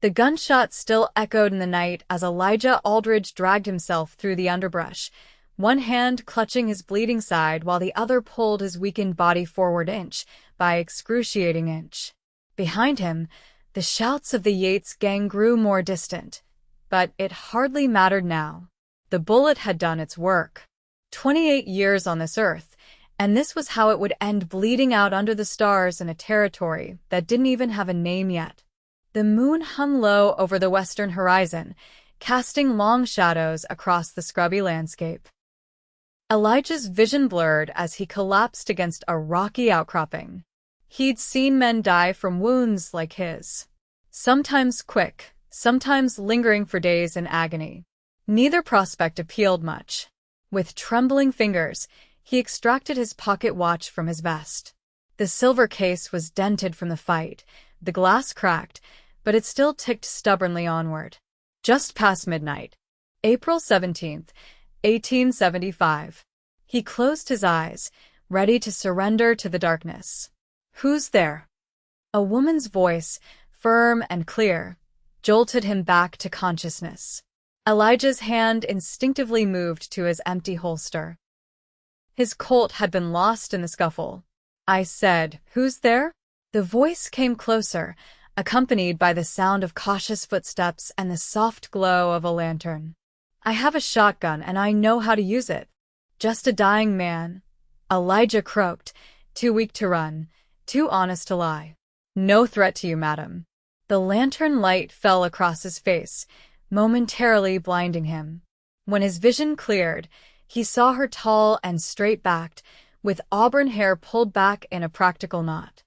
The gunshot still echoed in the night as Elijah Aldridge dragged himself through the underbrush, one hand clutching his bleeding side while the other pulled his weakened body forward inch by excruciating inch. Behind him, the shouts of the Yates gang grew more distant, but it hardly mattered now. The bullet had done its work. 28 years on this earth, and this was how it would end, bleeding out under the stars in a territory that didn't even have a name yet. The moon hung low over the western horizon, casting long shadows across the scrubby landscape. Elijah's vision blurred as he collapsed against a rocky outcropping. He'd seen men die from wounds like his. Sometimes quick, sometimes lingering for days in agony. Neither prospect appealed much. With trembling fingers, he extracted his pocket watch from his vest. The silver case was dented from the fight, the glass cracked, but it still ticked stubbornly onward. Just past midnight. April 17th, 1875. He closed his eyes, ready to surrender to the darkness. "Who's there?" A woman's voice, firm and clear, jolted him back to consciousness. Elijah's hand instinctively moved to his empty holster. His Colt had been lost in the scuffle. "I said, who's there?" The voice came closer, accompanied by the sound of cautious footsteps and the soft glow of a lantern. "I have a shotgun and I know how to use it." "Just a dying man," Elijah croaked, too weak to run, too honest to lie. "No threat to you, madam." The lantern light fell across his face, momentarily blinding him. When his vision cleared, he saw her tall and straight-backed, with auburn hair pulled back in a practical knot.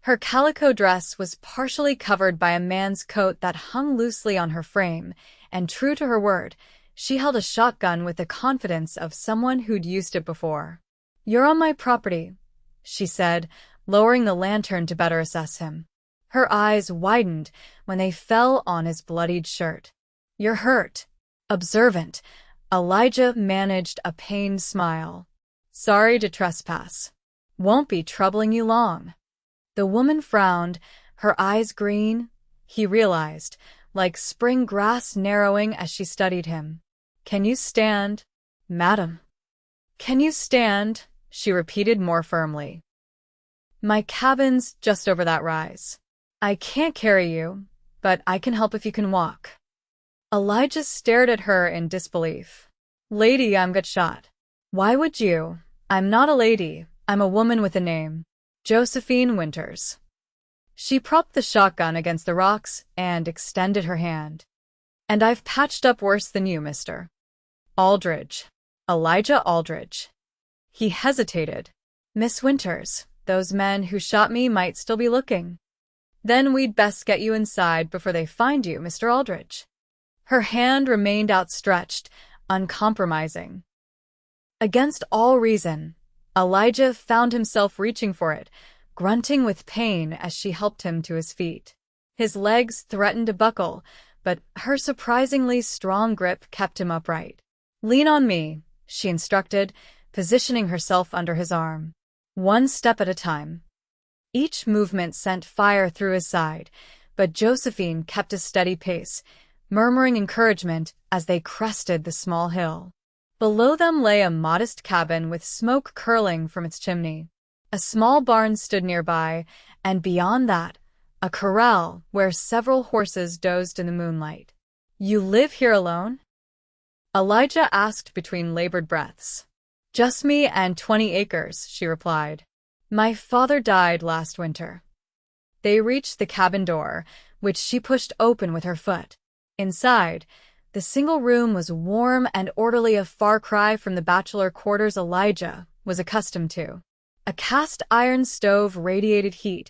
Her calico dress was partially covered by a man's coat that hung loosely on her frame, and true to her word, she held a shotgun with the confidence of someone who'd used it before. "You're on my property," she said, lowering the lantern to better assess him. Her eyes widened when they fell on his bloodied shirt. "You're hurt." Observant, Elijah managed a pained smile. "Sorry to trespass. Won't be troubling you long." The woman frowned, her eyes green, he realized, like spring grass narrowing as she studied him. "Can you stand, madam?" "Can you stand?" she repeated more firmly. "My cabin's just over that rise. I can't carry you, but I can help if you can walk." Elijah stared at her in disbelief. "Lady, I'm got shot." "Why would you?" "I'm not a lady, I'm a woman with a name. Josephine Winters." She propped the shotgun against the rocks and extended her hand. "And I've patched up worse than you, Mr. Aldridge." "Elijah Aldridge." He hesitated. "Miss Winters, those men who shot me might still be looking." "Then we'd best get you inside before they find you, Mr. Aldridge." Her hand remained outstretched, uncompromising. Against all reason, Elijah found himself reaching for it, grunting with pain as she helped him to his feet. His legs threatened to buckle, but her surprisingly strong grip kept him upright. "Lean on me," she instructed, positioning herself under his arm. One step at a time. Each movement sent fire through his side, but Josephine kept a steady pace, murmuring encouragement as they crested the small hill. Below them lay a modest cabin with smoke curling from its chimney. A small barn stood nearby, and beyond that, a corral where several horses dozed in the moonlight. "You live here alone?" Elijah asked between labored breaths. "Just me and 20 acres," she replied. "My father died last winter." They reached the cabin door, which she pushed open with her foot. Inside, the single room was warm and orderly, a far cry from the bachelor quarters Elijah was accustomed to. A cast-iron stove radiated heat,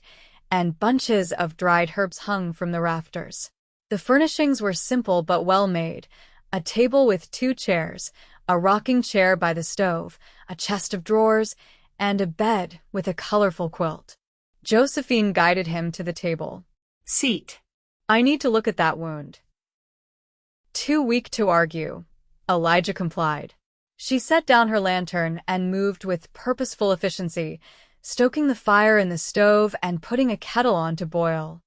and bunches of dried herbs hung from the rafters. The furnishings were simple but well-made: a table with 2 chairs, a rocking chair by the stove, a chest of drawers, and a bed with a colorful quilt. Josephine guided him to the table. "Seat." "I need to look at that wound." Too weak to argue, Elijah complied. She set down her lantern and moved with purposeful efficiency, stoking the fire in the stove and putting a kettle on to boil.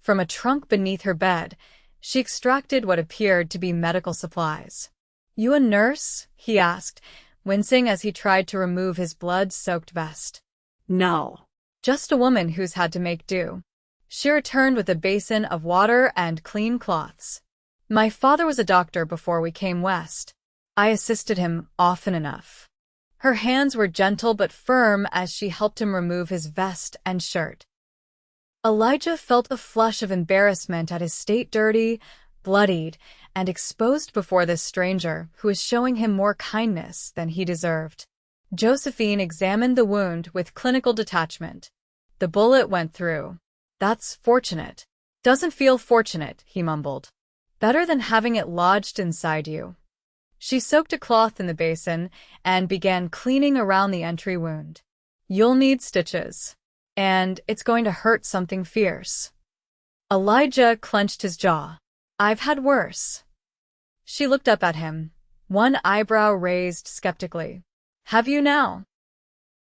From a trunk beneath her bed, she extracted what appeared to be medical supplies. "You a nurse?" he asked, wincing as he tried to remove his blood-soaked vest. "No. "Just a woman who's had to make do." She returned with a basin of water and clean cloths. "My father was a doctor before we came west. I assisted him often enough." Her hands were gentle but firm as she helped him remove his vest and shirt. Elijah felt a flush of embarrassment at his state dirty, bloodied, and exposed before this stranger who was showing him more kindness than he deserved. Josephine examined the wound with clinical detachment. "The bullet went through. That's fortunate." "Doesn't feel fortunate," he mumbled. "Better than having it lodged inside you." She soaked a cloth in the basin and began cleaning around the entry wound. "You'll need stitches. And it's going to hurt something fierce." Elijah clenched his jaw. "I've had worse." She looked up at him, one eyebrow raised skeptically. "Have you now?"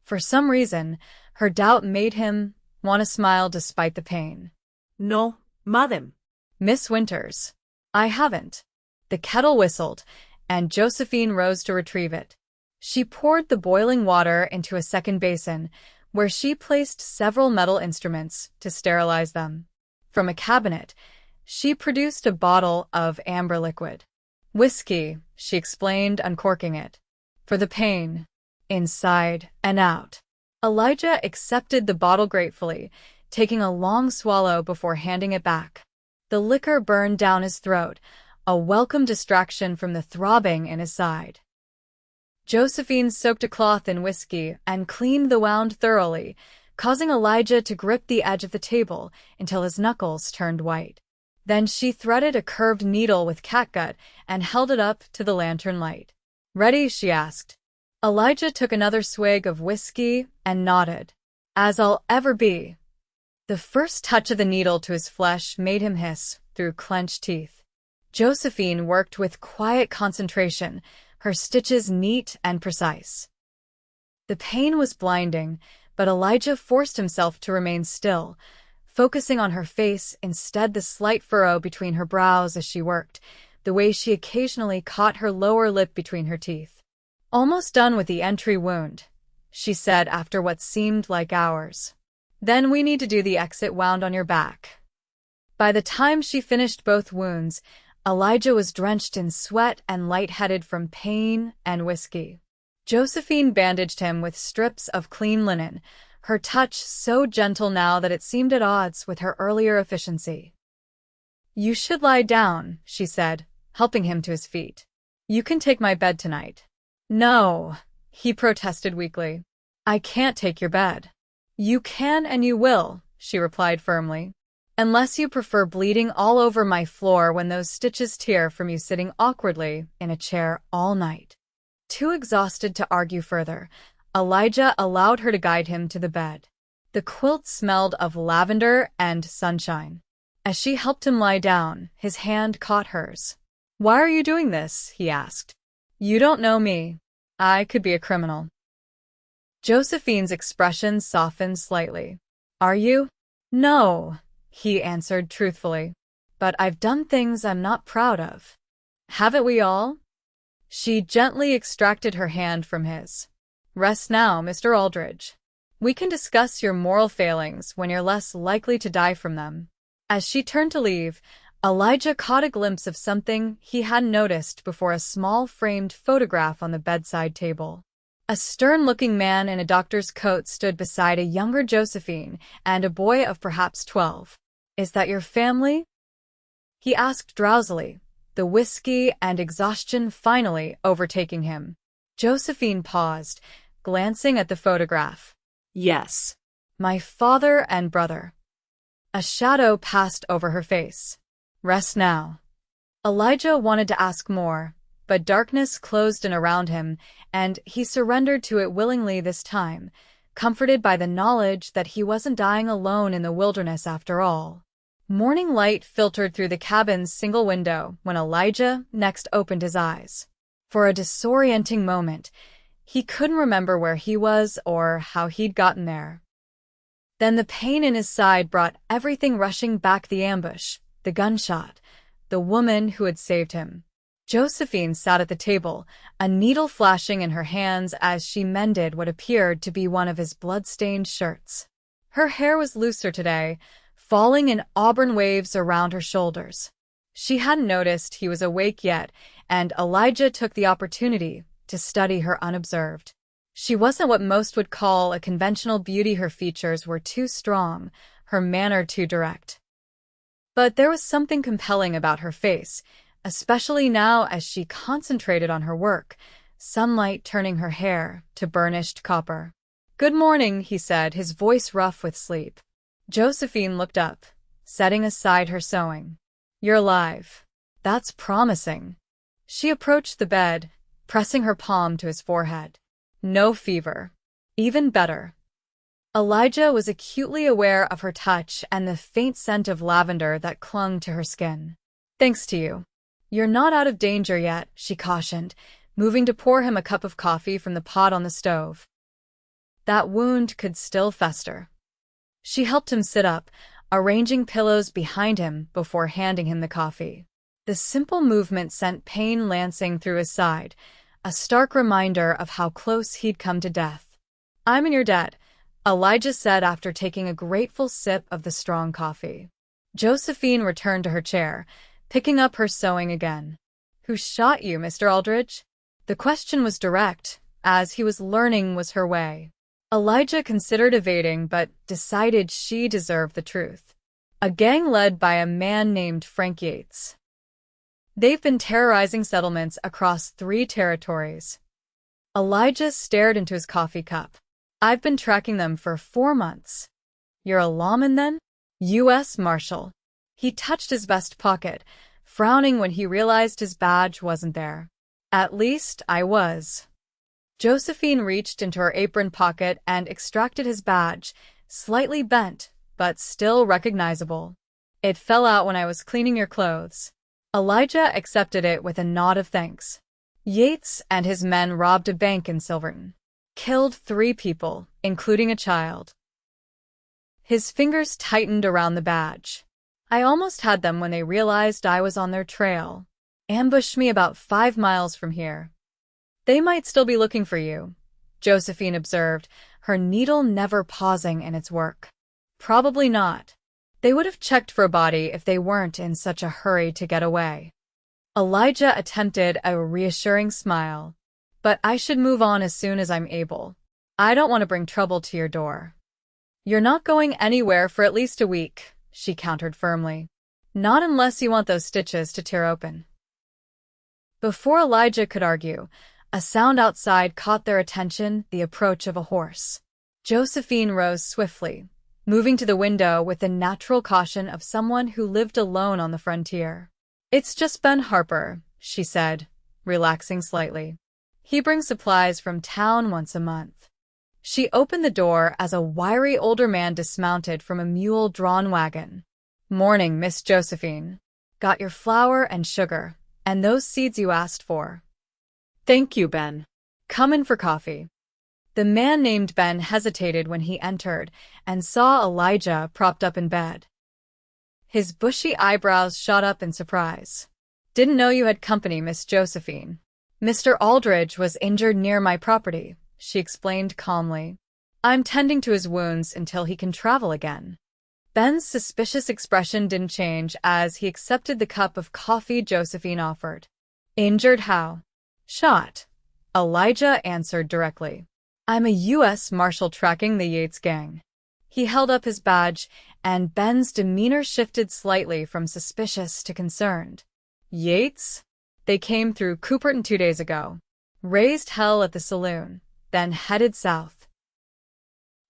For some reason, her doubt made him want to smile despite the pain. "No, madam." "Miss Winters." "I haven't." The kettle whistled, and Josephine rose to retrieve it. She poured the boiling water into a second basin, where she placed several metal instruments to sterilize them. From a cabinet, she produced a bottle of amber liquid. "Whiskey," she explained, uncorking it. "For the pain. Inside and out." Elijah accepted the bottle gratefully, taking a long swallow before handing it back. The liquor burned down his throat, a welcome distraction from the throbbing in his side. Josephine soaked a cloth in whiskey and cleaned the wound thoroughly, causing Elijah to grip the edge of the table until his knuckles turned white. Then she threaded a curved needle with catgut and held it up to the lantern light. "Ready?" she asked. Elijah took another swig of whiskey and nodded. "As I'll ever be." The first touch of the needle to his flesh made him hiss through clenched teeth. Josephine worked with quiet concentration, her stitches neat and precise. The pain was blinding, but Elijah forced himself to remain still, focusing on her face instead, the slight furrow between her brows as she worked, the way she occasionally caught her lower lip between her teeth. "Almost done with the entry wound," she said after what seemed like hours. "Then we need to do the exit wound on your back." By the time she finished both wounds, Elijah was drenched in sweat and lightheaded from pain and whiskey. Josephine bandaged him with strips of clean linen, her touch so gentle now that it seemed at odds with her earlier efficiency. "You should lie down," she said, helping him to his feet. "You can take my bed tonight." "No," he protested weakly. "I can't take your bed." "You can and you will," she replied firmly. "Unless you prefer bleeding all over my floor when those stitches tear from you sitting awkwardly in a chair all night." Too exhausted to argue further, Elijah allowed her to guide him to the bed. The quilt smelled of lavender and sunshine. As she helped him lie down, his hand caught hers. "Why are you doing this?" he asked. "You don't know me. I could be a criminal." Josephine's expression softened slightly. "Are you?" "No," he answered truthfully. "But I've done things I'm not proud of." "Haven't we all?" She gently extracted her hand from his. "Rest now, Mr. Aldridge. We can discuss your moral failings when you're less likely to die from them." As she turned to leave, Elijah caught a glimpse of something he hadn't noticed before, a small framed photograph on the bedside table. A stern-looking man in a doctor's coat stood beside a younger Josephine and a boy of perhaps 12. "Is that your family?" he asked drowsily, the whiskey and exhaustion finally overtaking him. Josephine paused, glancing at the photograph. "Yes." "My father and brother." A shadow passed over her face. "Rest now." Elijah wanted to ask more, but darkness closed in around him, and he surrendered to it willingly this time, comforted by the knowledge that he wasn't dying alone in the wilderness after all. Morning light filtered through the cabin's single window when Elijah next opened his eyes. For a disorienting moment, he couldn't remember where he was or how he'd gotten there. Then the pain in his side brought everything rushing back: the ambush, the gunshot, the woman who had saved him. Josephine sat at the table, a needle flashing in her hands as she mended what appeared to be one of his blood-stained shirts. Her hair was looser today, falling in auburn waves around her shoulders. She hadn't noticed he was awake yet, and Elijah took the opportunity to study her unobserved. She wasn't what most would call a conventional beauty. Her features were too strong, her manner too direct. But there was something compelling about her face, especially now as she concentrated on her work, sunlight turning her hair to burnished copper. "Good morning," he said, his voice rough with sleep. Josephine looked up, setting aside her sewing. "You're alive. That's promising." She approached the bed, pressing her palm to his forehead. "No fever. Even better." Elijah was acutely aware of her touch and the faint scent of lavender that clung to her skin. "Thanks to you. You're not out of danger yet," she cautioned, moving to pour him a cup of coffee from the pot on the stove. That wound could still fester. She helped him sit up, arranging pillows behind him before handing him the coffee. The simple movement sent pain lancing through his side, a stark reminder of how close he'd come to death. "I'm in your debt," Elijah said after taking a grateful sip of the strong coffee. Josephine returned to her chair, picking up her sewing again. "Who shot you, Mr. Aldridge?" The question was direct, as he was learning was her way. Elijah considered evading but decided she deserved the truth. "A gang led by a man named Frank Yates. They've been terrorizing settlements across 3 territories." Elijah stared into his coffee cup. "I've been tracking them for 4 months. You're a lawman then?" "U.S. Marshal." He touched his vest pocket, frowning when he realized his badge wasn't there. "At least I was." Josephine reached into her apron pocket and extracted his badge, slightly bent, but still recognizable. "It fell out when I was cleaning your clothes." Elijah accepted it with a nod of thanks. "Yates and his men robbed a bank in Silverton. Killed 3 people, including a child." His fingers tightened around the badge. "I almost had them when they realized I was on their trail. Ambushed me about 5 miles from here." "They might still be looking for you," Josephine observed, her needle never pausing in its work. "Probably not. They would have checked for a body if they weren't in such a hurry to get away." Elijah attempted a reassuring smile. "But I should move on as soon as I'm able. I don't want to bring trouble to your door." "You're not going anywhere for at least a week," she countered firmly. "Not unless you want those stitches to tear open." Before Elijah could argue, a sound outside caught their attention: the approach of a horse. Josephine rose swiftly, moving to the window with the natural caution of someone who lived alone on the frontier. "It's just Ben Harper," she said, relaxing slightly. "He brings supplies from town once a month." She opened the door as a wiry older man dismounted from a mule-drawn wagon. "Morning, Miss Josephine. Got your flour and sugar, and those seeds you asked for." "Thank you, Ben." "Come in for coffee." The man named Ben hesitated when he entered and saw Elijah propped up in bed. His bushy eyebrows shot up in surprise. "Didn't know you had company, Miss Josephine." "Mr. Aldridge was injured near my property," she explained calmly. "I'm tending to his wounds until he can travel again." Ben's suspicious expression didn't change as he accepted the cup of coffee Josephine offered. "Injured how?" "Shot," Elijah answered directly. "I'm a U.S. Marshal tracking the Yates gang." He held up his badge, and Ben's demeanor shifted slightly from suspicious to concerned. "Yates? They came through Cooperton 2 days ago. Raised hell at the saloon, then headed south."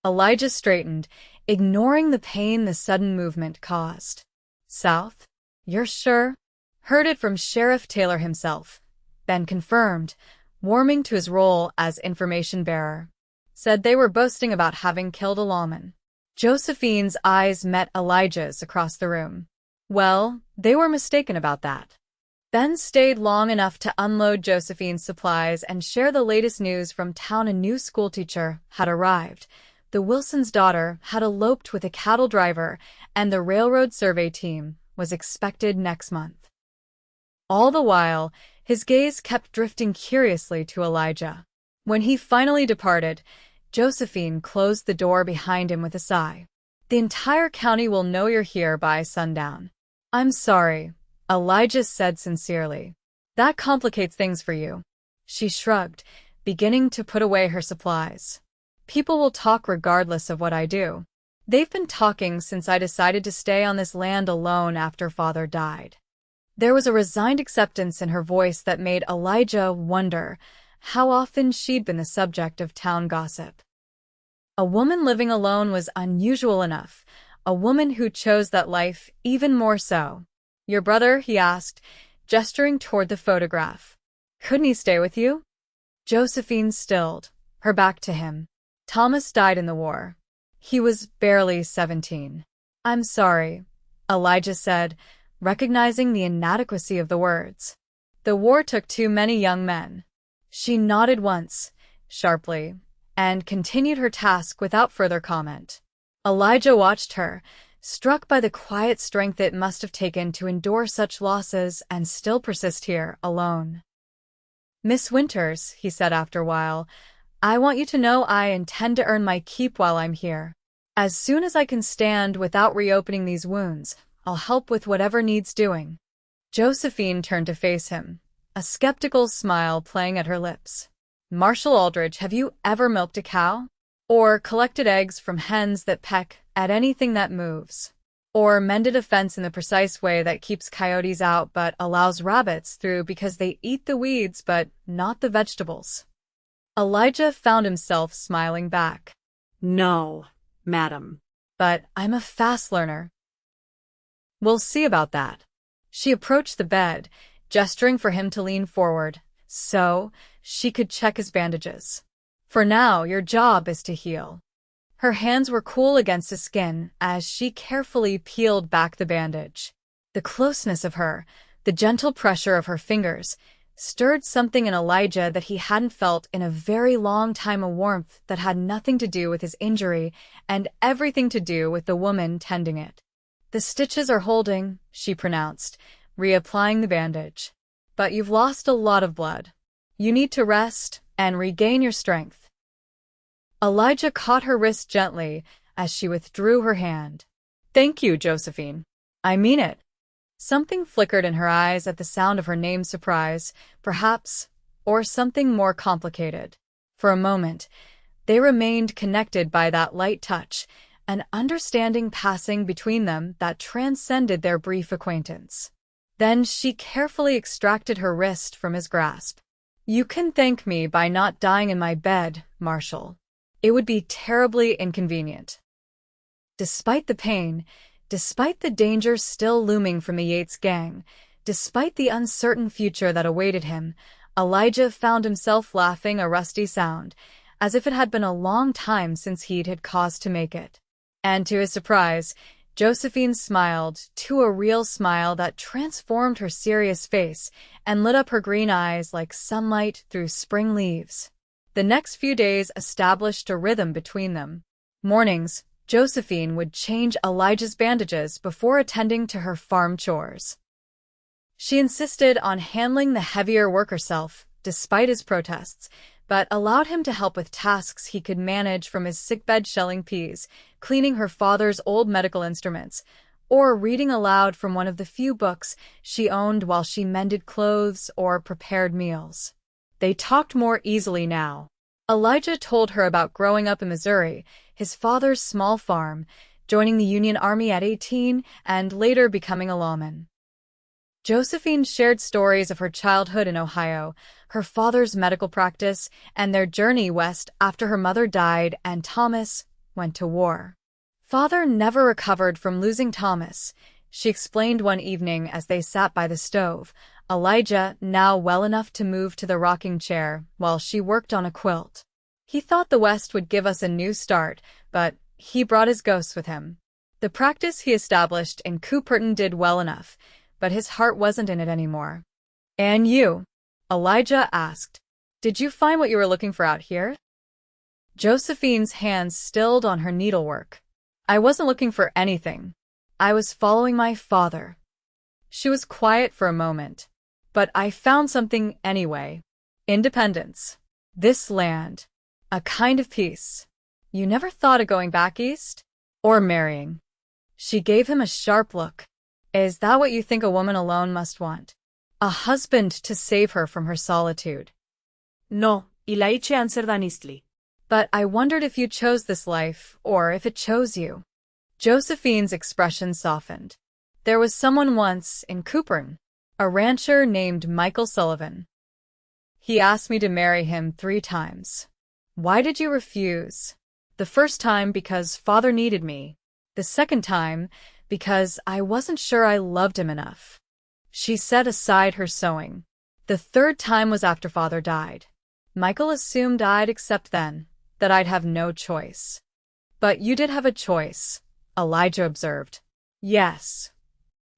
Elijah straightened, ignoring the pain the sudden movement caused. "South? You're sure?" "Heard it from Sheriff Taylor himself," Ben confirmed, warming to his role as information bearer. "Said they were boasting about having killed a lawman." Josephine's eyes met Elijah's across the room. "Well, they were mistaken about that." Ben stayed long enough to unload Josephine's supplies and share the latest news from town. A new schoolteacher had arrived, The Wilsons' daughter had eloped with a cattle driver, and the railroad survey team was expected next month. All the while, his gaze kept drifting curiously to Elijah. When he finally departed, Josephine closed the door behind him with a sigh. The entire county will know you're here by sundown. I'm sorry, Elijah said sincerely. That complicates things for you. She shrugged, beginning to put away her supplies. People will talk regardless of what I do. They've been talking since I decided to stay on this land alone after Father died. There was a resigned acceptance in her voice that made Elijah wonder how often she'd been the subject of town gossip. A woman living alone was unusual enough, a woman who chose that life even more so. Your brother, he asked, gesturing toward the photograph. Couldn't he stay with you? Josephine stilled, her back to him. Thomas died in the war. He was barely 17. I'm sorry, Elijah said, recognizing the inadequacy of the words. The war took too many young men. She nodded once, sharply, and continued her task without further comment. Elijah watched her, struck by the quiet strength it must have taken to endure such losses and still persist here, alone. Miss Winters, he said after a while, I want you to know I intend to earn my keep while I'm here. As soon as I can stand without reopening these wounds, I'll help with whatever needs doing. Josephine turned to face him, a skeptical smile playing at her lips. Marshal Aldridge, have you ever milked a cow? Or collected eggs from hens that peck at anything that moves? Or mended a fence in the precise way that keeps coyotes out but allows rabbits through because they eat the weeds but not the vegetables? Elijah found himself smiling back. No, madam. But I'm a fast learner. We'll see about that. She approached the bed, gesturing for him to lean forward, so she could check his bandages. For now, your job is to heal. Her hands were cool against his skin as she carefully peeled back the bandage. The closeness of her, the gentle pressure of her fingers, stirred something in Elijah that he hadn't felt in a very long time, a warmth that had nothing to do with his injury and everything to do with the woman tending it. The stitches are holding, she pronounced, reapplying the bandage. But you've lost a lot of blood. You need to rest and regain your strength. Elijah caught her wrist gently as she withdrew her hand. Thank you, Josephine. I mean it. Something flickered in her eyes at the sound of her name's surprise, perhaps, or something more complicated. For a moment, they remained connected by that light touch, an understanding passing between them that transcended their brief acquaintance. Then she carefully extracted her wrist from his grasp. You can thank me by not dying in my bed, Marshal. It would be terribly inconvenient. Despite the pain, despite the danger still looming from the Yates gang, despite the uncertain future that awaited him, Elijah found himself laughing a rusty sound, as if it had been a long time since he'd had cause to make it. And to his surprise, Josephine smiled, to a real smile that transformed her serious face and lit up her green eyes like sunlight through spring leaves. The next few days established a rhythm between them. Mornings, Josephine would change Elijah's bandages before attending to her farm chores. She insisted on handling the heavier work herself, despite his protests, but allowed him to help with tasks he could manage from his sickbed shelling peas, cleaning her father's old medical instruments, or reading aloud from one of the few books she owned while she mended clothes or prepared meals. They talked more easily now. Elijah told her about growing up in Missouri, his father's small farm, joining the Union Army at 18, and later becoming a lawman. Josephine shared stories of her childhood in Ohio, her father's medical practice, and their journey west after her mother died and Thomas went to war. Father never recovered from losing Thomas, she explained one evening as they sat by the stove, Elijah now well enough to move to the rocking chair while she worked on a quilt. He thought the West would give us a new start, but he brought his ghosts with him. The practice he established in Cooperton did well enough, but his heart wasn't in it anymore. And you? Elijah asked. Did you find what you were looking for out here? Josephine's hands stilled on her needlework. I wasn't looking for anything. I was following my father. She was quiet for a moment. But I found something anyway. Independence. This land. A kind of peace. You never thought of going back east? Or marrying? She gave him a sharp look. Is that what you think a woman alone must want? A husband to save her from her solitude? No, Ilaiche answered honestly. But I wondered if you chose this life, or if it chose you. Josephine's expression softened. There was someone once, in Coupern, a rancher named Michael Sullivan. He asked me to marry him 3 times. Why did you refuse? The first time because father needed me. The second time because I wasn't sure I loved him enough. She set aside her sewing. The third time was after father died. Michael assumed I'd accept then, that I'd have no choice. But you did have a choice, Elijah observed. Yes.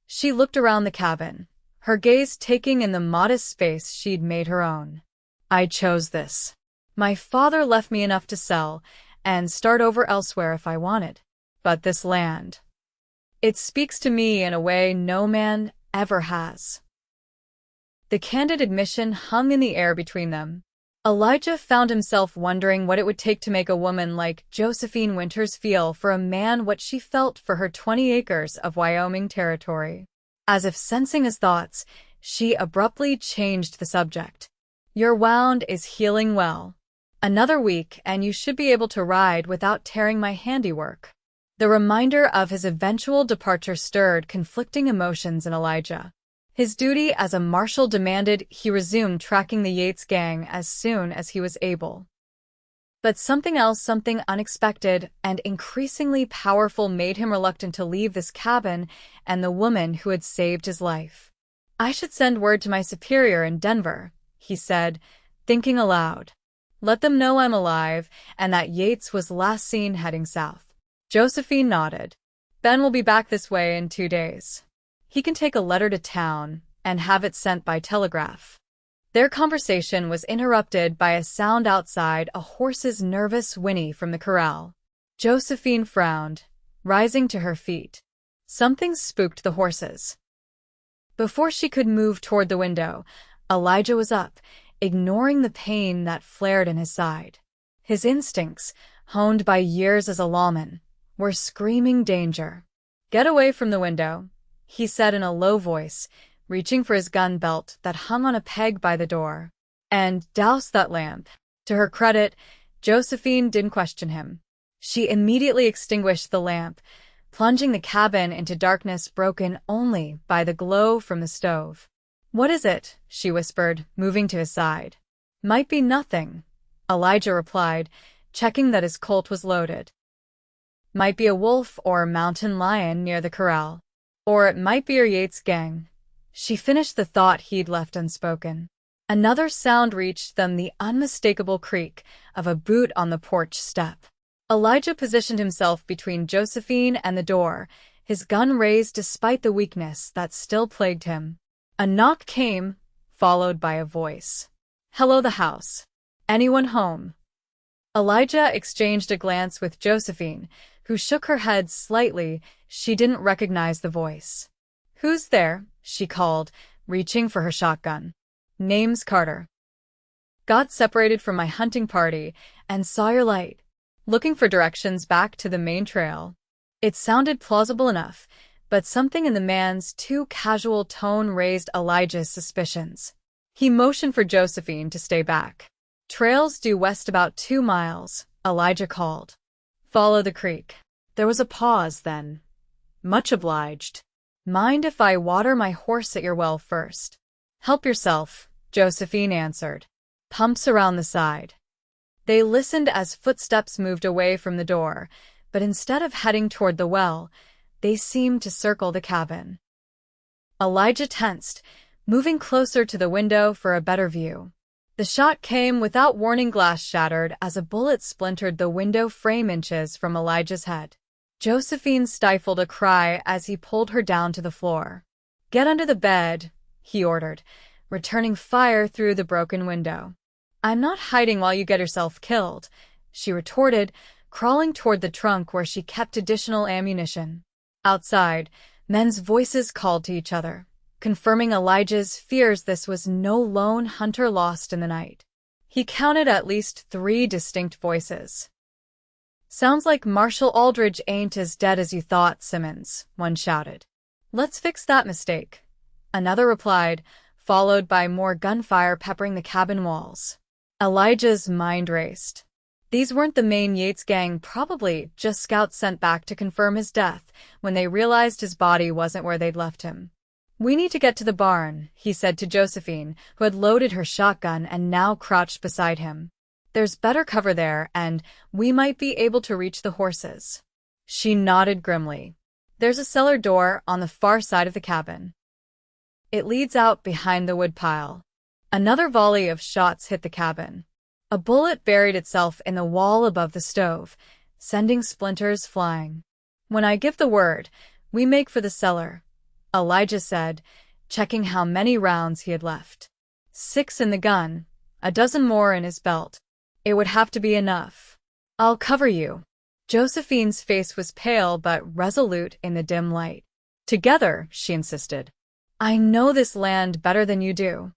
She looked around the cabin, her gaze taking in the modest space she'd made her own. I chose this. My father left me enough to sell and start over elsewhere if I wanted. But this land, it speaks to me in a way no man ever has. The candid admission hung in the air between them. Elijah found himself wondering what it would take to make a woman like Josephine Winters feel for a man what she felt for her 20 acres of Wyoming Territory. As if sensing his thoughts, she abruptly changed the subject. Your wound is healing well. Another week and you should be able to ride without tearing my handiwork. The reminder of his eventual departure stirred conflicting emotions in Elijah. His duty as a marshal demanded he resume tracking the Yates gang as soon as he was able. But something else, something unexpected and increasingly powerful, made him reluctant to leave this cabin and the woman who had saved his life. I should send word to my superior in Denver, he said, thinking aloud. Let them know I'm alive and that Yates was last seen heading south. Josephine nodded. Ben will be back this way in 2 days. He can take a letter to town and have it sent by telegraph. Their conversation was interrupted by a sound outside, a horse's nervous whinny from the corral. Josephine frowned, rising to her feet. Something spooked the horses. Before she could move toward the window, Elijah was up, ignoring the pain that flared in his side. His instincts, honed by years as a lawman, were screaming danger. Get away from the window, he said in a low voice, reaching for his gun belt that hung on a peg by the door. And douse that lamp. To her credit, Josephine didn't question him. She immediately extinguished the lamp, plunging the cabin into darkness broken only by the glow from the stove. What is it? She whispered, moving to his side. Might be nothing, Elijah replied, checking that his Colt was loaded. Might be a wolf or mountain lion near the corral. Or it might be your Yates gang. She finished the thought he'd left unspoken. Another sound reached them, the unmistakable creak of a boot on the porch step. Elijah positioned himself between Josephine and the door, his gun raised despite the weakness that still plagued him. A knock came, followed by a voice. Hello, the house. Anyone home? Elijah exchanged a glance with Josephine, who shook her head slightly. She didn't recognize the voice. Who's there? She called, reaching for her shotgun. Name's Carter. Got separated from my hunting party and saw your light. Looking for directions back to the main trail. It sounded plausible enough, but something in the man's too casual tone raised Elijah's suspicions. He motioned for Josephine to stay back. Trail's due west about 2 miles, Elijah called. Follow the creek. There was a pause then. Much obliged. Mind if I water my horse at your well first? Help yourself, Josephine answered. Pumps around the side. They listened as footsteps moved away from the door, but instead of heading toward the well, they seemed to circle the cabin. Elijah tensed, moving closer to the window for a better view. The shot came without warning. Glass shattered as a bullet splintered the window frame inches from Elijah's head. Josephine stifled a cry as he pulled her down to the floor. Get under the bed, he ordered, returning fire through the broken window. I'm not hiding while you get yourself killed, she retorted, crawling toward the trunk where she kept additional ammunition. Outside, men's voices called to each other, confirming Elijah's fears this was no lone hunter lost in the night. He counted at least 3 distinct voices. "Sounds like Marshal Aldridge ain't as dead as you thought, Simmons," one shouted. "Let's fix that mistake," another replied, followed by more gunfire peppering the cabin walls. Elijah's mind raced. These weren't the main Yates gang, probably just scouts sent back to confirm his death when they realized his body wasn't where they'd left him. "We need to get to the barn," he said to Josephine, who had loaded her shotgun and now crouched beside him. "There's better cover there, and we might be able to reach the horses." She nodded grimly. "There's a cellar door on the far side of the cabin. It leads out behind the woodpile." Another volley of shots hit the cabin. A bullet buried itself in the wall above the stove, sending splinters flying. "When I give the word, we make for the cellar," Elijah said, checking how many rounds he had left. 6 in the gun, a dozen more in his belt. "It would have to be enough." "I'll cover you." Josephine's face was pale but resolute in the dim light. "Together," she insisted. "I know this land better than you do."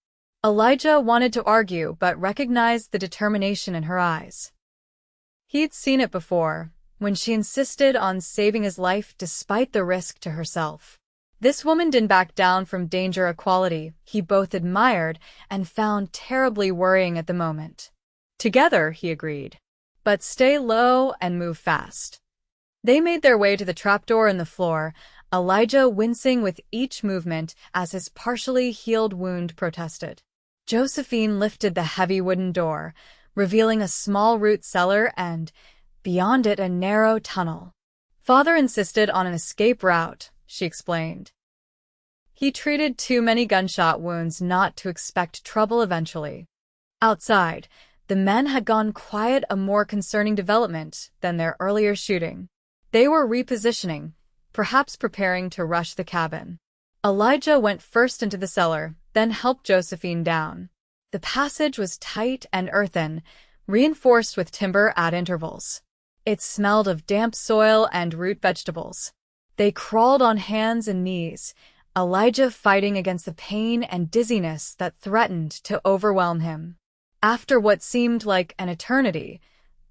Elijah wanted to argue but recognized the determination in her eyes. He'd seen it before, when she insisted on saving his life despite the risk to herself. This woman didn't back down from danger, a quality he both admired and found terribly worrying at the moment. "Together," he agreed. "But stay low and move fast." They made their way to the trapdoor in the floor, Elijah wincing with each movement as his partially healed wound protested. Josephine lifted the heavy wooden door, revealing a small root cellar and, beyond it, a narrow tunnel. "Father insisted on an escape route," she explained. "He treated too many gunshot wounds not to expect trouble eventually." Outside, the men had gone quiet, a more concerning development than their earlier shooting. They were repositioning, perhaps preparing to rush the cabin. Elijah went first into the cellar, then helped Josephine down. The passage was tight and earthen, reinforced with timber at intervals. It smelled of damp soil and root vegetables. They crawled on hands and knees, Elijah fighting against the pain and dizziness that threatened to overwhelm him. After what seemed like an eternity,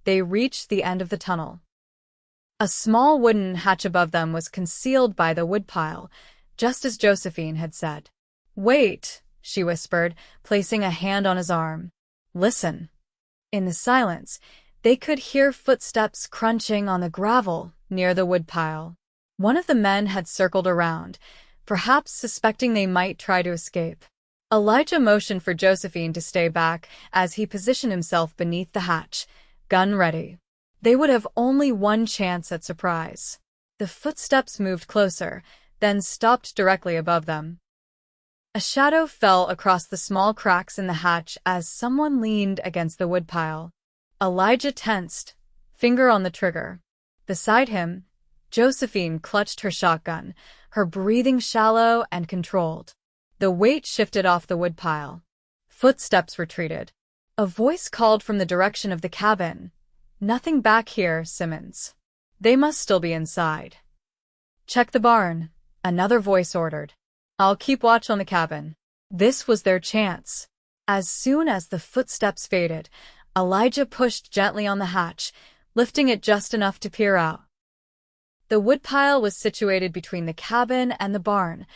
they reached the end of the tunnel. A small wooden hatch above them was concealed by the woodpile, just as Josephine had said. "Wait," she whispered, placing a hand on his arm. "Listen." In the silence, they could hear footsteps crunching on the gravel near the woodpile. One of the men had circled around, perhaps suspecting they might try to escape. Elijah motioned for Josephine to stay back as he positioned himself beneath the hatch, gun ready. They would have only one chance at surprise. The footsteps moved closer, then stopped directly above them. A shadow fell across the small cracks in the hatch as someone leaned against the woodpile. Elijah tensed, finger on the trigger. Beside him, Josephine clutched her shotgun, her breathing shallow and controlled. The weight shifted off the woodpile. Footsteps retreated. A voice called from the direction of the cabin. "Nothing back here, Simmons." They must still be inside. "Check the barn," another voice ordered. "I'll keep watch on the cabin." This was their chance. As soon as the footsteps faded, Elijah pushed gently on the hatch, lifting it just enough to peer out. The woodpile was situated between the cabin and the barn,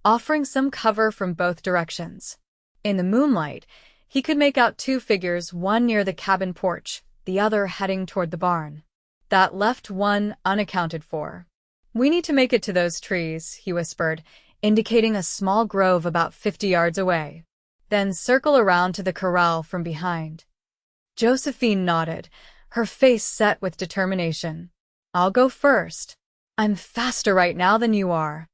offering some cover from both directions. In the moonlight, he could make out 2 figures, one near the cabin porch, the other heading toward the barn. That left one unaccounted for. "We need to make it to those trees," he whispered, indicating a small grove about 50 yards away. "Then circle around to the corral from behind." Josephine nodded, her face set with determination. "I'll go first. I'm faster right now than you are."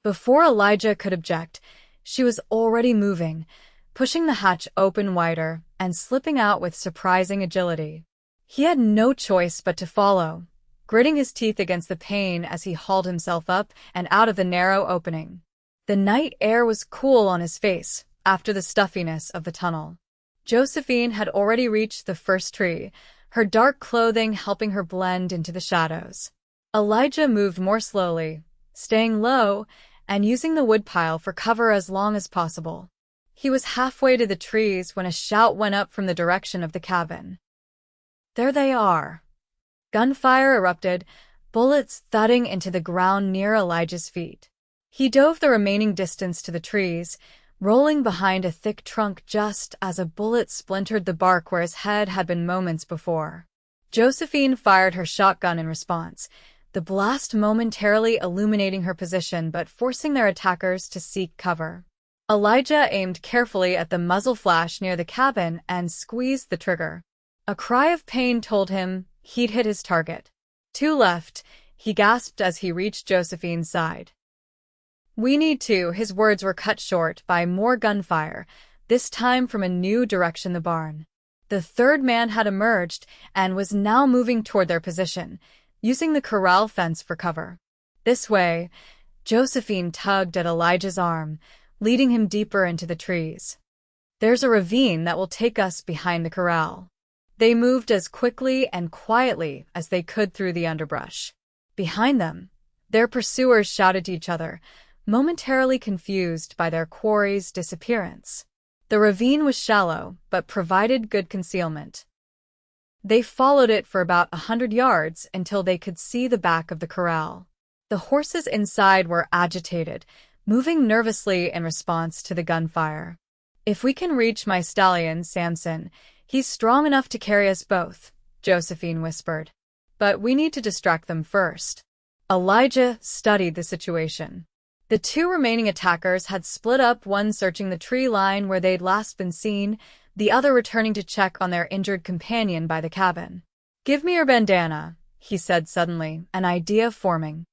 Before Elijah could object, she was already moving, pushing the hatch open wider and slipping out with surprising agility. He had no choice but to follow, gritting his teeth against the pain as he hauled himself up and out of the narrow opening. The night air was cool on his face after the stuffiness of the tunnel. Josephine had already reached the first tree, her dark clothing helping her blend into the shadows. Elijah moved more slowly, staying low and using the woodpile for cover as long as possible. He was halfway to the trees when a shout went up from the direction of the cabin. There they are! Gunfire erupted, bullets thudding into the ground near Elijah's feet. He dove the remaining distance to the trees, rolling behind a thick trunk just as a bullet splintered the bark where his head had been moments before. Josephine fired her shotgun in response, the blast momentarily illuminating her position but forcing their attackers to seek cover. Elijah aimed carefully at the muzzle flash near the cabin and squeezed the trigger. A cry of pain told him he'd hit his target. "Two left," he gasped as he reached Josephine's side. "We need to," his words were cut short by more gunfire, this time from a new direction, the barn. The third man had emerged and was now moving toward their position, using the corral fence for cover. This way, Josephine tugged at Elijah's arm, leading him deeper into the trees. "There's a ravine that will take us behind the corral." They moved as quickly and quietly as they could through the underbrush. Behind them, their pursuers shouted to each other, momentarily confused by their quarry's disappearance. The ravine was shallow, but provided good concealment. They followed it for about 100 yards until they could see the back of the corral. The horses inside were agitated, moving nervously in response to the gunfire. "If we can reach my stallion, Samson, he's strong enough to carry us both," Josephine whispered. "But we need to distract them first." Elijah studied the situation. The two remaining attackers had split up, one searching the tree line where they'd last been seen, the other returning to check on their injured companion by the cabin. "Give me your bandana," he said suddenly, an idea forming.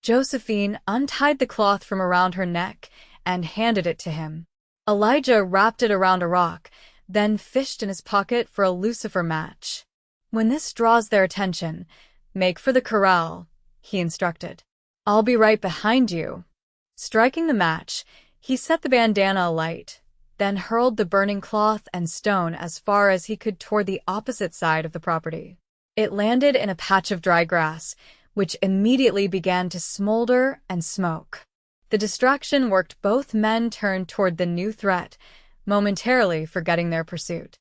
Josephine untied the cloth from around her neck and handed it to him. Elijah wrapped it around a rock, then fished in his pocket for a lucifer match. "When this draws their attention, make for the corral," he instructed. "I'll be right behind you." Striking the match, he set the bandana alight, then hurled the burning cloth and stone as far as he could toward the opposite side of the property. It landed in a patch of dry grass, which immediately began to smolder and smoke. The distraction worked. Both men turned toward the new threat, momentarily forgetting their pursuit.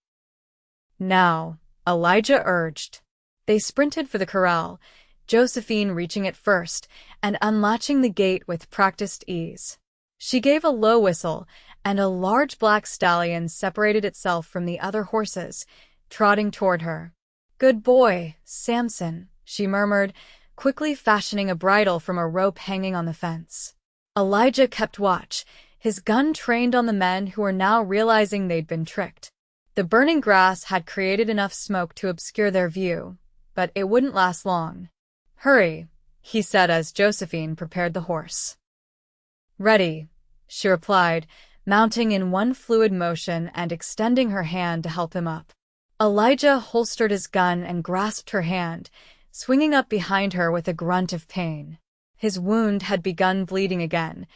"Now," Elijah urged. They sprinted for the corral, Josephine reaching it first and unlatching the gate with practiced ease. She gave a low whistle, and a large black stallion separated itself from the other horses, trotting toward her. "Good boy, Samson," she murmured, quickly fashioning a bridle from a rope hanging on the fence. Elijah kept watch, his gun trained on the men who were now realizing they'd been tricked. The burning grass had created enough smoke to obscure their view, but it wouldn't last long. "Hurry," he said as Josephine prepared the horse. "Ready," she replied, mounting in one fluid motion and extending her hand to help him up. Elijah holstered his gun and grasped her hand, swinging up behind her with a grunt of pain. His wound had begun bleeding again.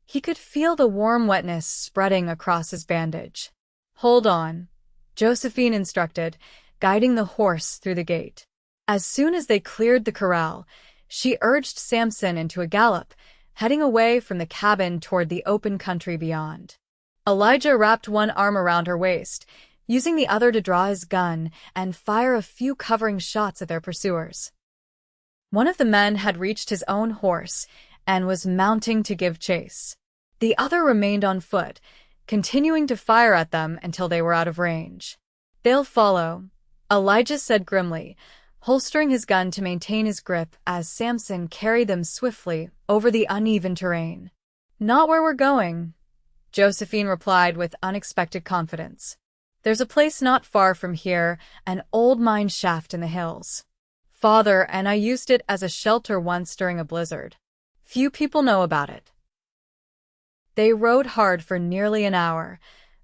He could feel the warm wetness spreading across his bandage. "Hold on," Josephine instructed, guiding the horse through the gate. As soon as they cleared the corral, she urged Samson into a gallop, heading away from the cabin toward the open country beyond. Elijah wrapped one arm around her waist, using the other to draw his gun and fire a few covering shots at their pursuers. One of the men had reached his own horse and was mounting to give chase. The other remained on foot, continuing to fire at them until they were out of range. "They'll follow," Elijah said grimly, holstering his gun to maintain his grip as Samson carried them swiftly over the uneven terrain. "Not where we're going," Josephine replied with unexpected confidence. "There's a place not far from here, an old mine shaft in the hills. Father and I used it as a shelter once during a blizzard. Few people know about it." They rode hard for nearly an hour,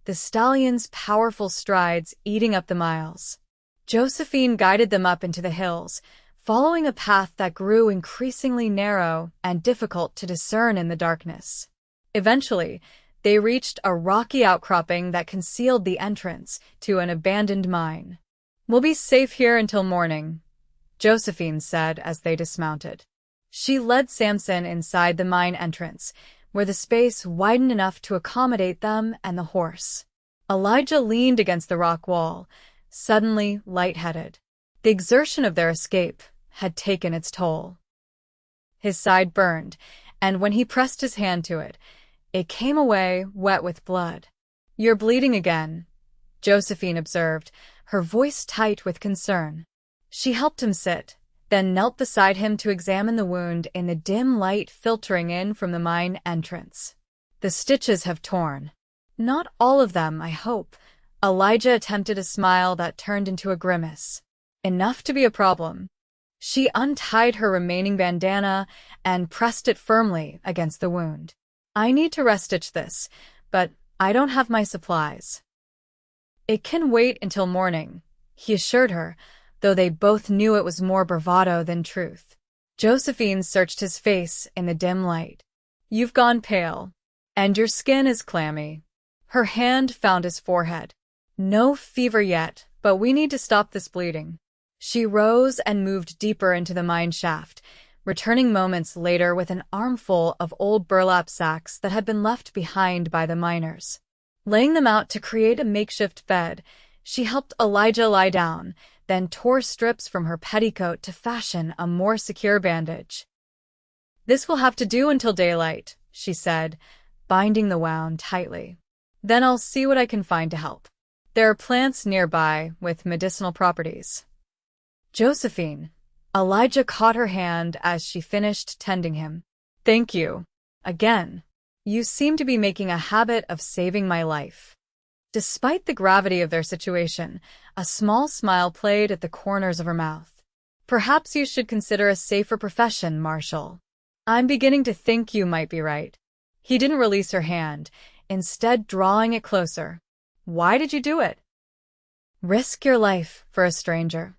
the stallion's powerful strides eating up the miles. Josephine guided them up into the hills, following a path that grew increasingly narrow and difficult to discern in the darkness. Eventually, they reached a rocky outcropping that concealed the entrance to an abandoned mine. We'll be safe here until morning, Josephine said as they dismounted. She led Samson inside the mine entrance, where the space widened enough to accommodate them and the horse. Elijah leaned against the rock wall, suddenly lightheaded. The exertion of their escape had taken its toll. His side burned, and when he pressed his hand to it, it came away wet with blood. "You're bleeding again," Josephine observed, her voice tight with concern. She helped him sit, then knelt beside him to examine the wound in the dim light filtering in from the mine entrance. "The stitches have torn." "Not all of them, I hope." Elijah attempted a smile that turned into a grimace. "Enough to be a problem." She untied her remaining bandana and pressed it firmly against the wound. "I need to restitch this, but I don't have my supplies." "It can wait until morning," he assured her, though they both knew it was more bravado than truth. Josephine searched his face in the dim light. "You've gone pale, and your skin is clammy." Her hand found his forehead. "No fever yet, but we need to stop this bleeding." She rose and moved deeper into the mine shaft, returning moments later with an armful of old burlap sacks that had been left behind by the miners. Laying them out to create a makeshift bed, she helped Elijah lie down, then tore strips from her petticoat to fashion a more secure bandage. "This will have to do until daylight," she said, binding the wound tightly. "Then I'll see what I can find to help. There are plants nearby with medicinal properties." "Josephine," Elijah caught her hand as she finished tending him. "Thank you. Again. You seem to be making a habit of saving my life." Despite the gravity of their situation, a small smile played at the corners of her mouth. "Perhaps you should consider a safer profession, Marshal. I'm beginning to think you might be right." He didn't release her hand, instead drawing it closer. "Why did you do it?" "Risk your life for a stranger."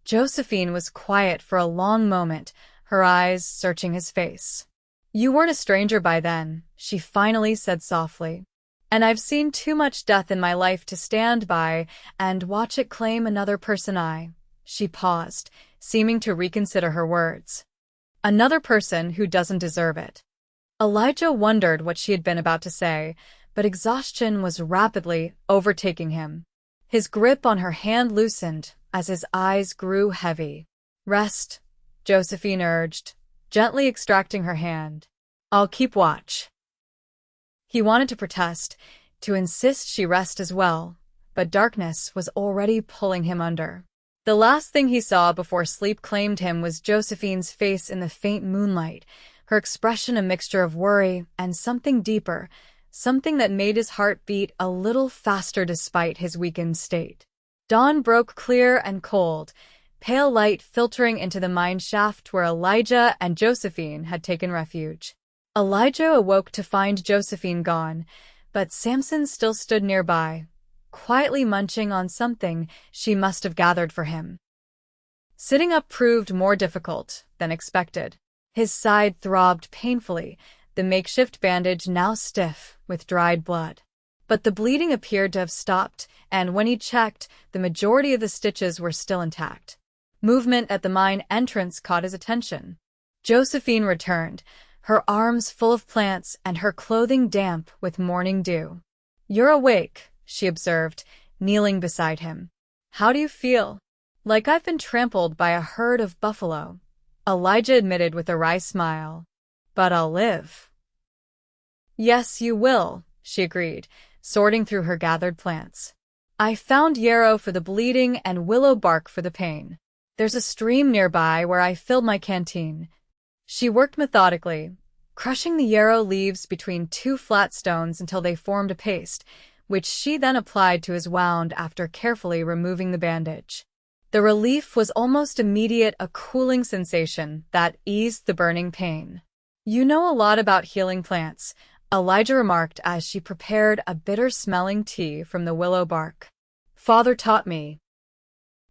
Josephine was quiet for a long moment, her eyes searching his face. "You weren't a stranger by then," she finally said softly. "And I've seen too much death in my life to stand by and watch it claim another person." She paused, seeming to reconsider her words. "Another person who doesn't deserve it." Elijah wondered what she had been about to say, but exhaustion was rapidly overtaking him. His grip on her hand loosened as his eyes grew heavy. "Rest," Josephine urged, gently extracting her hand. "I'll keep watch." He wanted to protest, to insist she rest as well, but darkness was already pulling him under. The last thing he saw before sleep claimed him was Josephine's face in the faint moonlight, her expression a mixture of worry and something deeper, something that made his heart beat a little faster despite his weakened state. Dawn broke clear and cold, pale light filtering into the mine shaft where Elijah and Josephine had taken refuge. Elijah awoke to find Josephine gone, but Samson still stood nearby, quietly munching on something she must have gathered for him. Sitting up proved more difficult than expected. His side throbbed painfully, the makeshift bandage now stiff with dried blood. But the bleeding appeared to have stopped, and when he checked, the majority of the stitches were still intact. Movement at the mine entrance caught his attention. Josephine returned, her arms full of plants and her clothing damp with morning dew. "You're awake," she observed, kneeling beside him. "How do you feel?" "Like I've been trampled by a herd of buffalo," Elijah admitted with a wry smile. "But I'll live." "Yes, you will," she agreed, sorting through her gathered plants. "I found yarrow for the bleeding and willow bark for the pain. There's a stream nearby where I filled my canteen." She worked methodically, crushing the yarrow leaves between two flat stones until they formed a paste, which she then applied to his wound after carefully removing the bandage. The relief was almost immediate, a cooling sensation that eased the burning pain. "You know a lot about healing plants," Elijah remarked as she prepared a bitter-smelling tea from the willow bark. "Father taught me."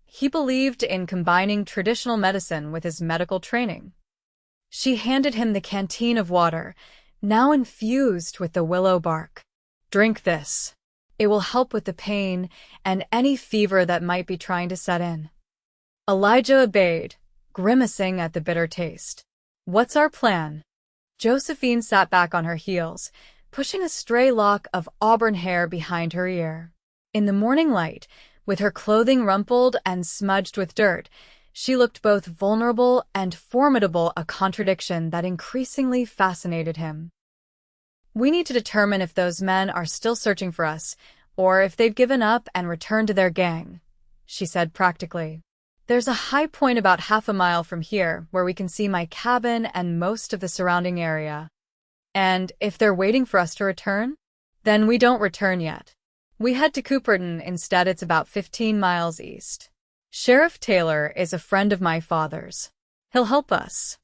He believed in combining traditional medicine with his medical training. She handed him the canteen of water, now infused with the willow bark. "Drink this." It will help with the pain and any fever that might be trying to set in. Elijah obeyed, grimacing at the bitter taste. What's our plan? Josephine sat back on her heels, pushing a stray lock of auburn hair behind her ear. In the morning light, with her clothing rumpled and smudged with dirt, she looked both vulnerable and formidable, a contradiction that increasingly fascinated him. We need to determine if those men are still searching for us, or if they've given up and returned to their gang, she said practically. There's a high point about half a mile from here where we can see my cabin and most of the surrounding area. And if they're waiting for us to return, then we don't return yet. We head to Cooperton instead. It's about 15 miles east. Sheriff Taylor is a friend of my father's. He'll help us.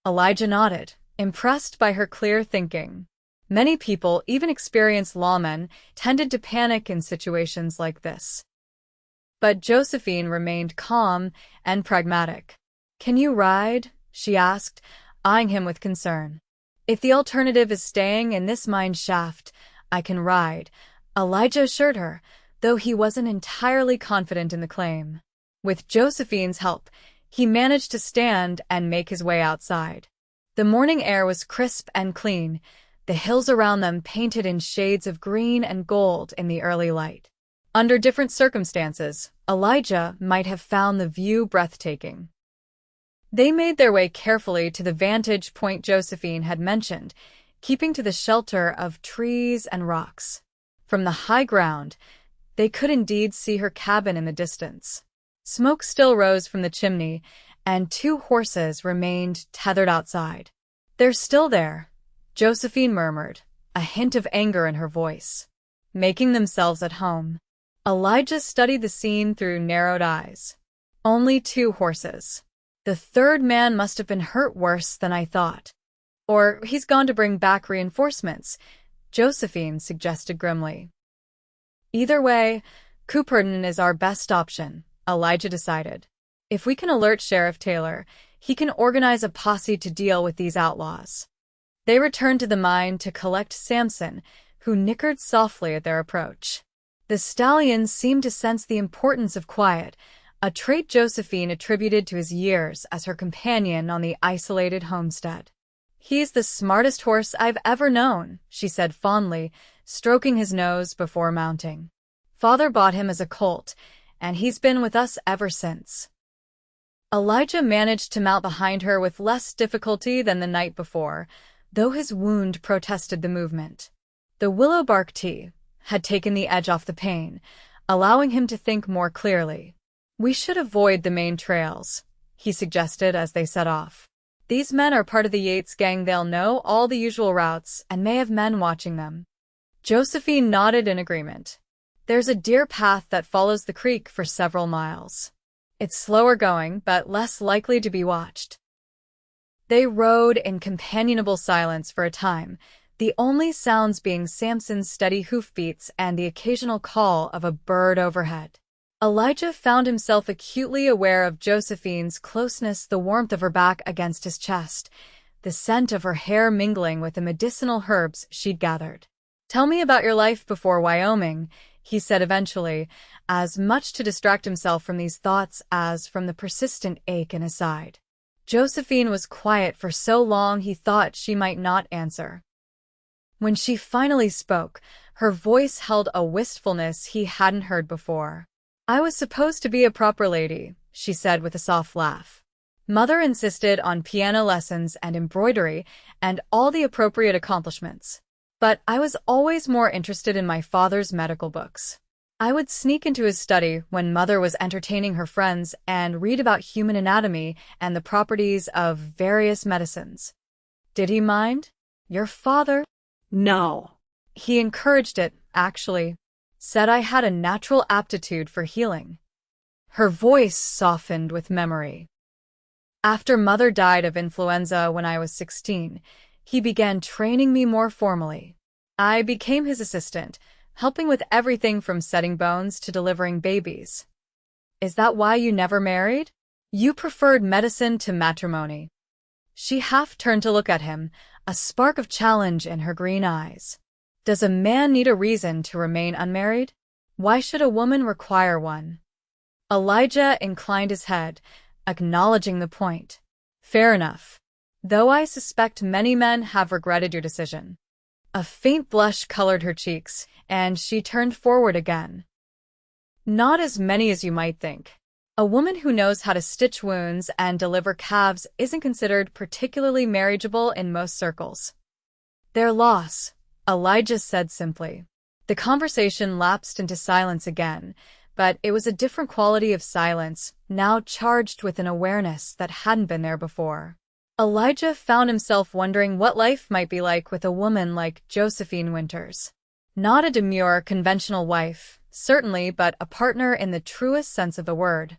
Elijah nodded, impressed by her clear thinking. Many people, even experienced lawmen, tended to panic in situations like this. But Josephine remained calm and pragmatic. Can you ride? She asked, eyeing him with concern. If the alternative is staying in this mine shaft, I can ride, Elijah assured her, though he wasn't entirely confident in the claim. With Josephine's help, he managed to stand and make his way outside. The morning air was crisp and clean, the hills around them painted in shades of green and gold in the early light. Under different circumstances, Elijah might have found the view breathtaking. They made their way carefully to the vantage point Josephine had mentioned, keeping to the shelter of trees and rocks. From the high ground, they could indeed see her cabin in the distance. Smoke still rose from the chimney, and 2 horses remained tethered outside. They're still there, Josephine murmured, a hint of anger in her voice. Making themselves at home. Elijah studied the scene through narrowed eyes. Only 2 horses. The third man must have been hurt worse than I thought. Or he's gone to bring back reinforcements, Josephine suggested grimly. Either way, Cooperton is our best option, Elijah decided. If we can alert Sheriff Taylor, he can organize a posse to deal with these outlaws. They returned to the mine to collect Samson, who nickered softly at their approach. The stallion seemed to sense the importance of quiet, a trait Josephine attributed to his years as her companion on the isolated homestead. He's the smartest horse I've ever known, she said fondly, stroking his nose before mounting. Father bought him as a colt, and he's been with us ever since. Elijah managed to mount behind her with less difficulty than the night before, though his wound protested the movement. The willow bark tea had taken the edge off the pain, allowing him to think more clearly. We should avoid the main trails, he suggested as they set off. These men are part of the Yates gang. They'll know all the usual routes and may have men watching them. Josephine nodded in agreement. There's a deer path that follows the creek for several miles. It's slower going, but less likely to be watched. They rode in companionable silence for a time, the only sounds being Samson's steady hoofbeats and the occasional call of a bird overhead. Elijah found himself acutely aware of Josephine's closeness, the warmth of her back against his chest, the scent of her hair mingling with the medicinal herbs she'd gathered. Tell me about your life before Wyoming, he said eventually, as much to distract himself from these thoughts as from the persistent ache in his side. Josephine was quiet for so long he thought she might not answer. When she finally spoke, her voice held a wistfulness he hadn't heard before. I was supposed to be a proper lady, she said with a soft laugh. Mother insisted on piano lessons and embroidery and all the appropriate accomplishments. But I was always more interested in my father's medical books. I would sneak into his study when Mother was entertaining her friends and read about human anatomy and the properties of various medicines. Did he mind? Your father? No. He encouraged it, actually. Said I had a natural aptitude for healing. Her voice softened with memory. After Mother died of influenza when I was 16, he began training me more formally. I became his assistant, helping with everything from setting bones to delivering babies. Is that why you never married? You preferred medicine to matrimony. She half turned to look at him, a spark of challenge in her green eyes. Does a man need a reason to remain unmarried? Why should a woman require one? Elijah inclined his head, acknowledging the point. Fair enough. Though I suspect many men have regretted your decision. A faint blush colored her cheeks, and she turned forward again. Not as many as you might think. A woman who knows how to stitch wounds and deliver calves isn't considered particularly marriageable in most circles. Their loss, Elijah said simply. The conversation lapsed into silence again, but it was a different quality of silence, now charged with an awareness that hadn't been there before. Elijah found himself wondering what life might be like with a woman like Josephine Winters. Not a demure, conventional wife, certainly, but a partner in the truest sense of the word.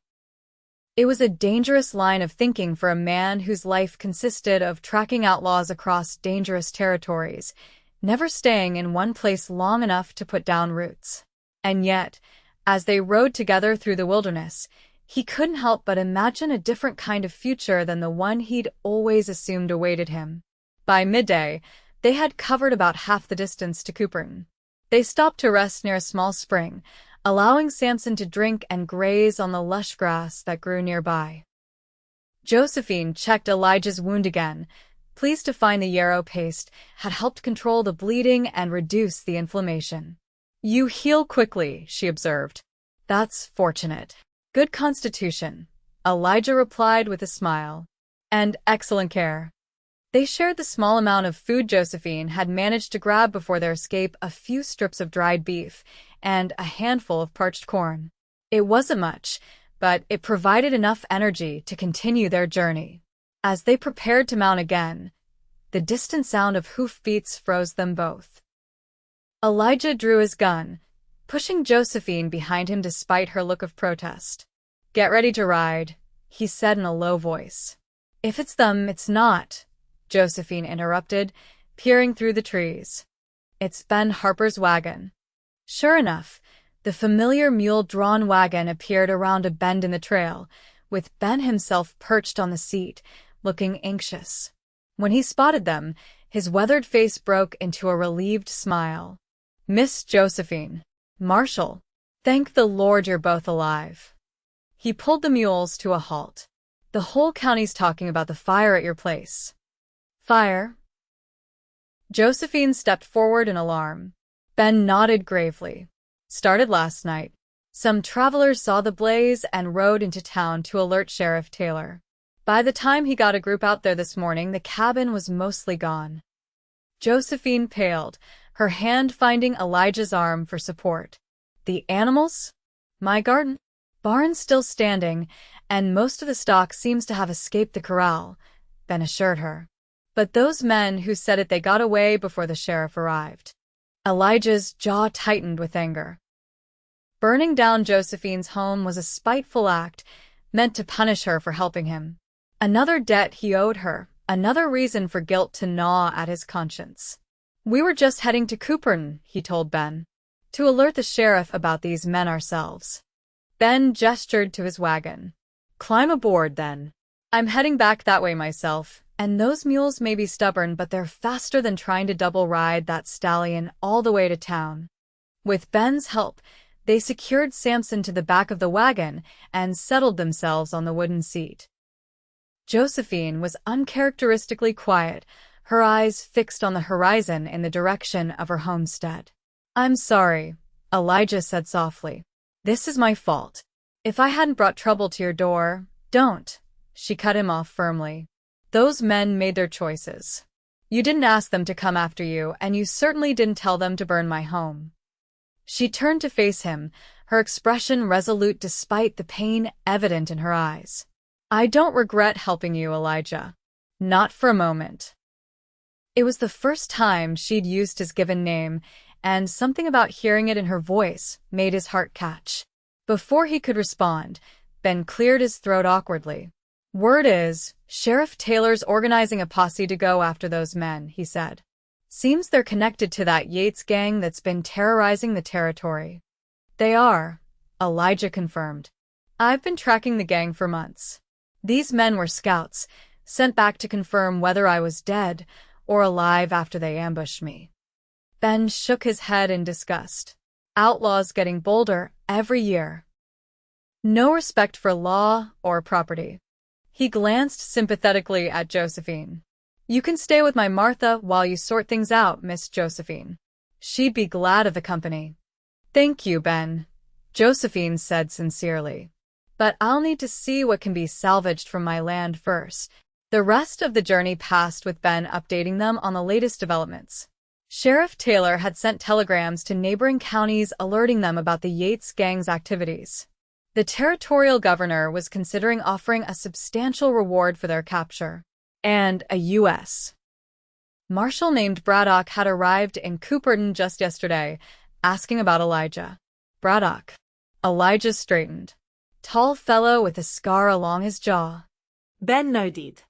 It was a dangerous line of thinking for a man whose life consisted of tracking outlaws across dangerous territories, never staying in one place long enough to put down roots. And yet, as they rode together through the wilderness, he couldn't help but imagine a different kind of future than the one he'd always assumed awaited him. By midday, they had covered about half the distance to Cooperton. They stopped to rest near a small spring, allowing Samson to drink and graze on the lush grass that grew nearby. Josephine checked Elijah's wound again, pleased to find the yarrow paste had helped control the bleeding and reduce the inflammation. You heal quickly, she observed. That's fortunate. Good constitution, Elijah replied with a smile. And excellent care. They shared the small amount of food Josephine had managed to grab before their escape, a few strips of dried beef and a handful of parched corn. It wasn't much, but it provided enough energy to continue their journey. As they prepared to mount again, the distant sound of hoofbeats froze them both. Elijah drew his gun, pushing Josephine behind him despite her look of protest. Get ready to ride, he said in a low voice. If it's them, it's not, Josephine interrupted, peering through the trees. It's Ben Harper's wagon. Sure enough, the familiar mule-drawn wagon appeared around a bend in the trail, with Ben himself perched on the seat, looking anxious. When he spotted them, his weathered face broke into a relieved smile. Miss Josephine. Marshal. Thank the Lord you're both alive. He pulled the mules to a halt. The whole county's talking about the fire at your place. Fire? Josephine stepped forward in alarm. Ben nodded gravely. Started last night. Some travelers saw the blaze and rode into town to alert Sheriff Taylor. By the time he got a group out there this morning, the cabin was mostly gone. Josephine paled, her hand finding Elijah's arm for support. The animals? My garden? Barn's still standing, and most of the stock seems to have escaped the corral, Ben assured her. But those men who said it, they got away before the sheriff arrived. Elijah's jaw tightened with anger. Burning down Josephine's home was a spiteful act, meant to punish her for helping him. Another debt he owed her, another reason for guilt to gnaw at his conscience. We were just heading to Cooperton, he told Ben, to alert the sheriff about these men ourselves. Ben gestured to his wagon. Climb aboard, then. I'm heading back that way myself, and those mules may be stubborn, but they're faster than trying to double ride that stallion all the way to town. With Ben's help, they secured Samson to the back of the wagon and settled themselves on the wooden seat. Josephine was uncharacteristically quiet, her eyes fixed on the horizon in the direction of her homestead. I'm sorry, Elijah said softly. This is my fault. If I hadn't brought trouble to your door, don't, she cut him off firmly. Those men made their choices. You didn't ask them to come after you, and you certainly didn't tell them to burn my home. She turned to face him, her expression resolute despite the pain evident in her eyes. I don't regret helping you, Elijah. Not for a moment. It was the first time she'd used his given name, and something about hearing it in her voice made his heart catch. Before he could respond, Ben cleared his throat awkwardly. Word is, Sheriff Taylor's organizing a posse to go after those men, he said. Seems they're connected to that Yates gang that's been terrorizing the territory. They are, Elijah confirmed. I've been tracking the gang for months. These men were scouts, sent back to confirm whether I was dead or alive after they ambushed me. Ben shook his head in disgust. Outlaws getting bolder every year. No respect for law or property. He glanced sympathetically at Josephine. You can stay with my Martha while you sort things out, Miss Josephine. She'd be glad of the company. Thank you, Ben, Josephine said sincerely. But I'll need to see what can be salvaged from my land first. The rest of the journey passed with Ben updating them on the latest developments. Sheriff Taylor had sent telegrams to neighboring counties alerting them about the Yates gang's activities. The territorial governor was considering offering a substantial reward for their capture. And a U.S. Marshal named Braddock had arrived in Cooperton just yesterday, asking about Elijah. Braddock. Elijah straightened. Tall fellow with a scar along his jaw. Ben nodded.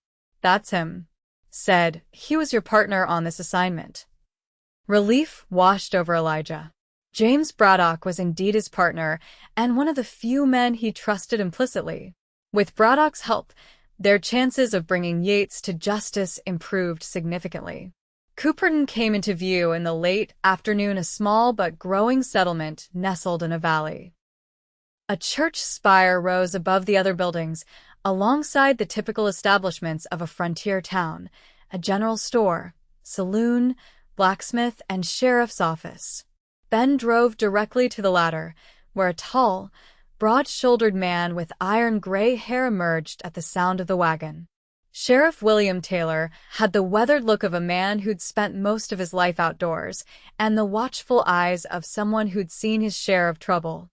That's him. Said, he was your partner on this assignment. Relief washed over Elijah. James Braddock was indeed his partner, and one of the few men he trusted implicitly. With Braddock's help, their chances of bringing Yates to justice improved significantly. Cooperton came into view in the late afternoon, a small but growing settlement nestled in a valley. A church spire rose above the other buildings, alongside the typical establishments of a frontier town, a general store, saloon, blacksmith, and sheriff's office. Ben drove directly to the latter, where a tall, broad-shouldered man with iron-gray hair emerged at the sound of the wagon. Sheriff William Taylor had the weathered look of a man who'd spent most of his life outdoors, and the watchful eyes of someone who'd seen his share of trouble.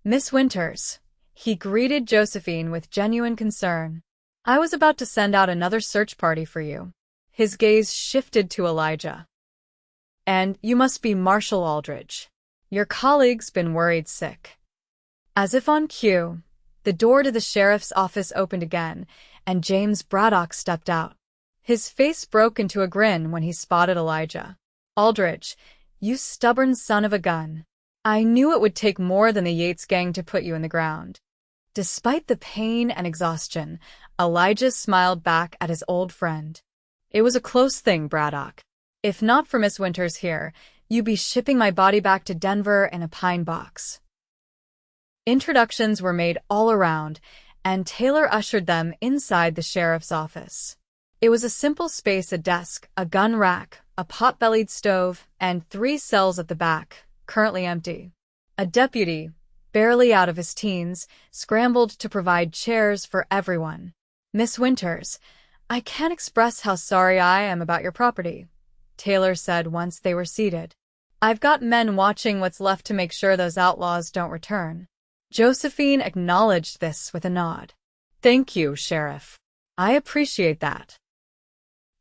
Miss Winters, he greeted Josephine with genuine concern. I was about to send out another search party for you. His gaze shifted to Elijah. And you must be Marshal Aldridge. Your colleague's been worried sick. As if on cue, the door to the sheriff's office opened again, and James Braddock stepped out. His face broke into a grin when he spotted Elijah. Aldridge, you stubborn son of a gun. I knew it would take more than the Yates gang to put you in the ground. Despite the pain and exhaustion, Elijah smiled back at his old friend. It was a close thing, Braddock. If not for Miss Winters here, you'd be shipping my body back to Denver in a pine box. Introductions were made all around, and Taylor ushered them inside the sheriff's office. It was a simple space, a desk, a gun rack, a pot-bellied stove, and 3 cells at the back, currently empty. A deputy, barely out of his teens, scrambled to provide chairs for everyone. Miss Winters, I can't express how sorry I am about your property, Taylor said once they were seated. I've got men watching what's left to make sure those outlaws don't return. Josephine acknowledged this with a nod. Thank you, Sheriff. I appreciate that.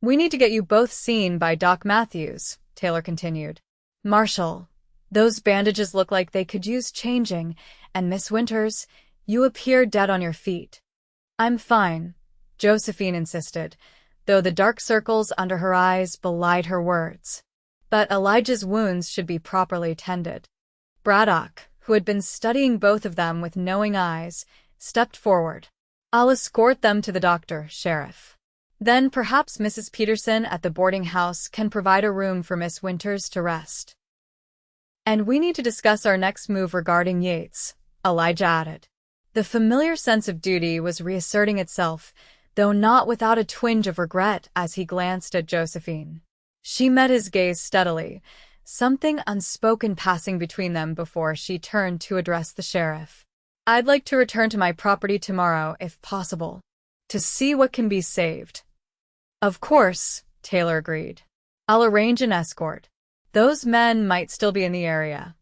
We need to get you both seen by Doc Matthews, Taylor continued. Marshal, those bandages look like they could use changing, and Miss Winters, you appear dead on your feet. I'm fine, Josephine insisted, though the dark circles under her eyes belied her words. But Elijah's wounds should be properly tended. Braddock, who had been studying both of them with knowing eyes, stepped forward. I'll escort them to the doctor, Sheriff. Then perhaps Mrs. Peterson at the boarding house can provide a room for Miss Winters to rest. And we need to discuss our next move regarding Yates, Elijah added. The familiar sense of duty was reasserting itself, though not without a twinge of regret as he glanced at Josephine. She met his gaze steadily, something unspoken passing between them before she turned to address the sheriff. I'd like to return to my property tomorrow, if possible, to see what can be saved. Of course, Taylor agreed. I'll arrange an escort. Those men might still be in the area.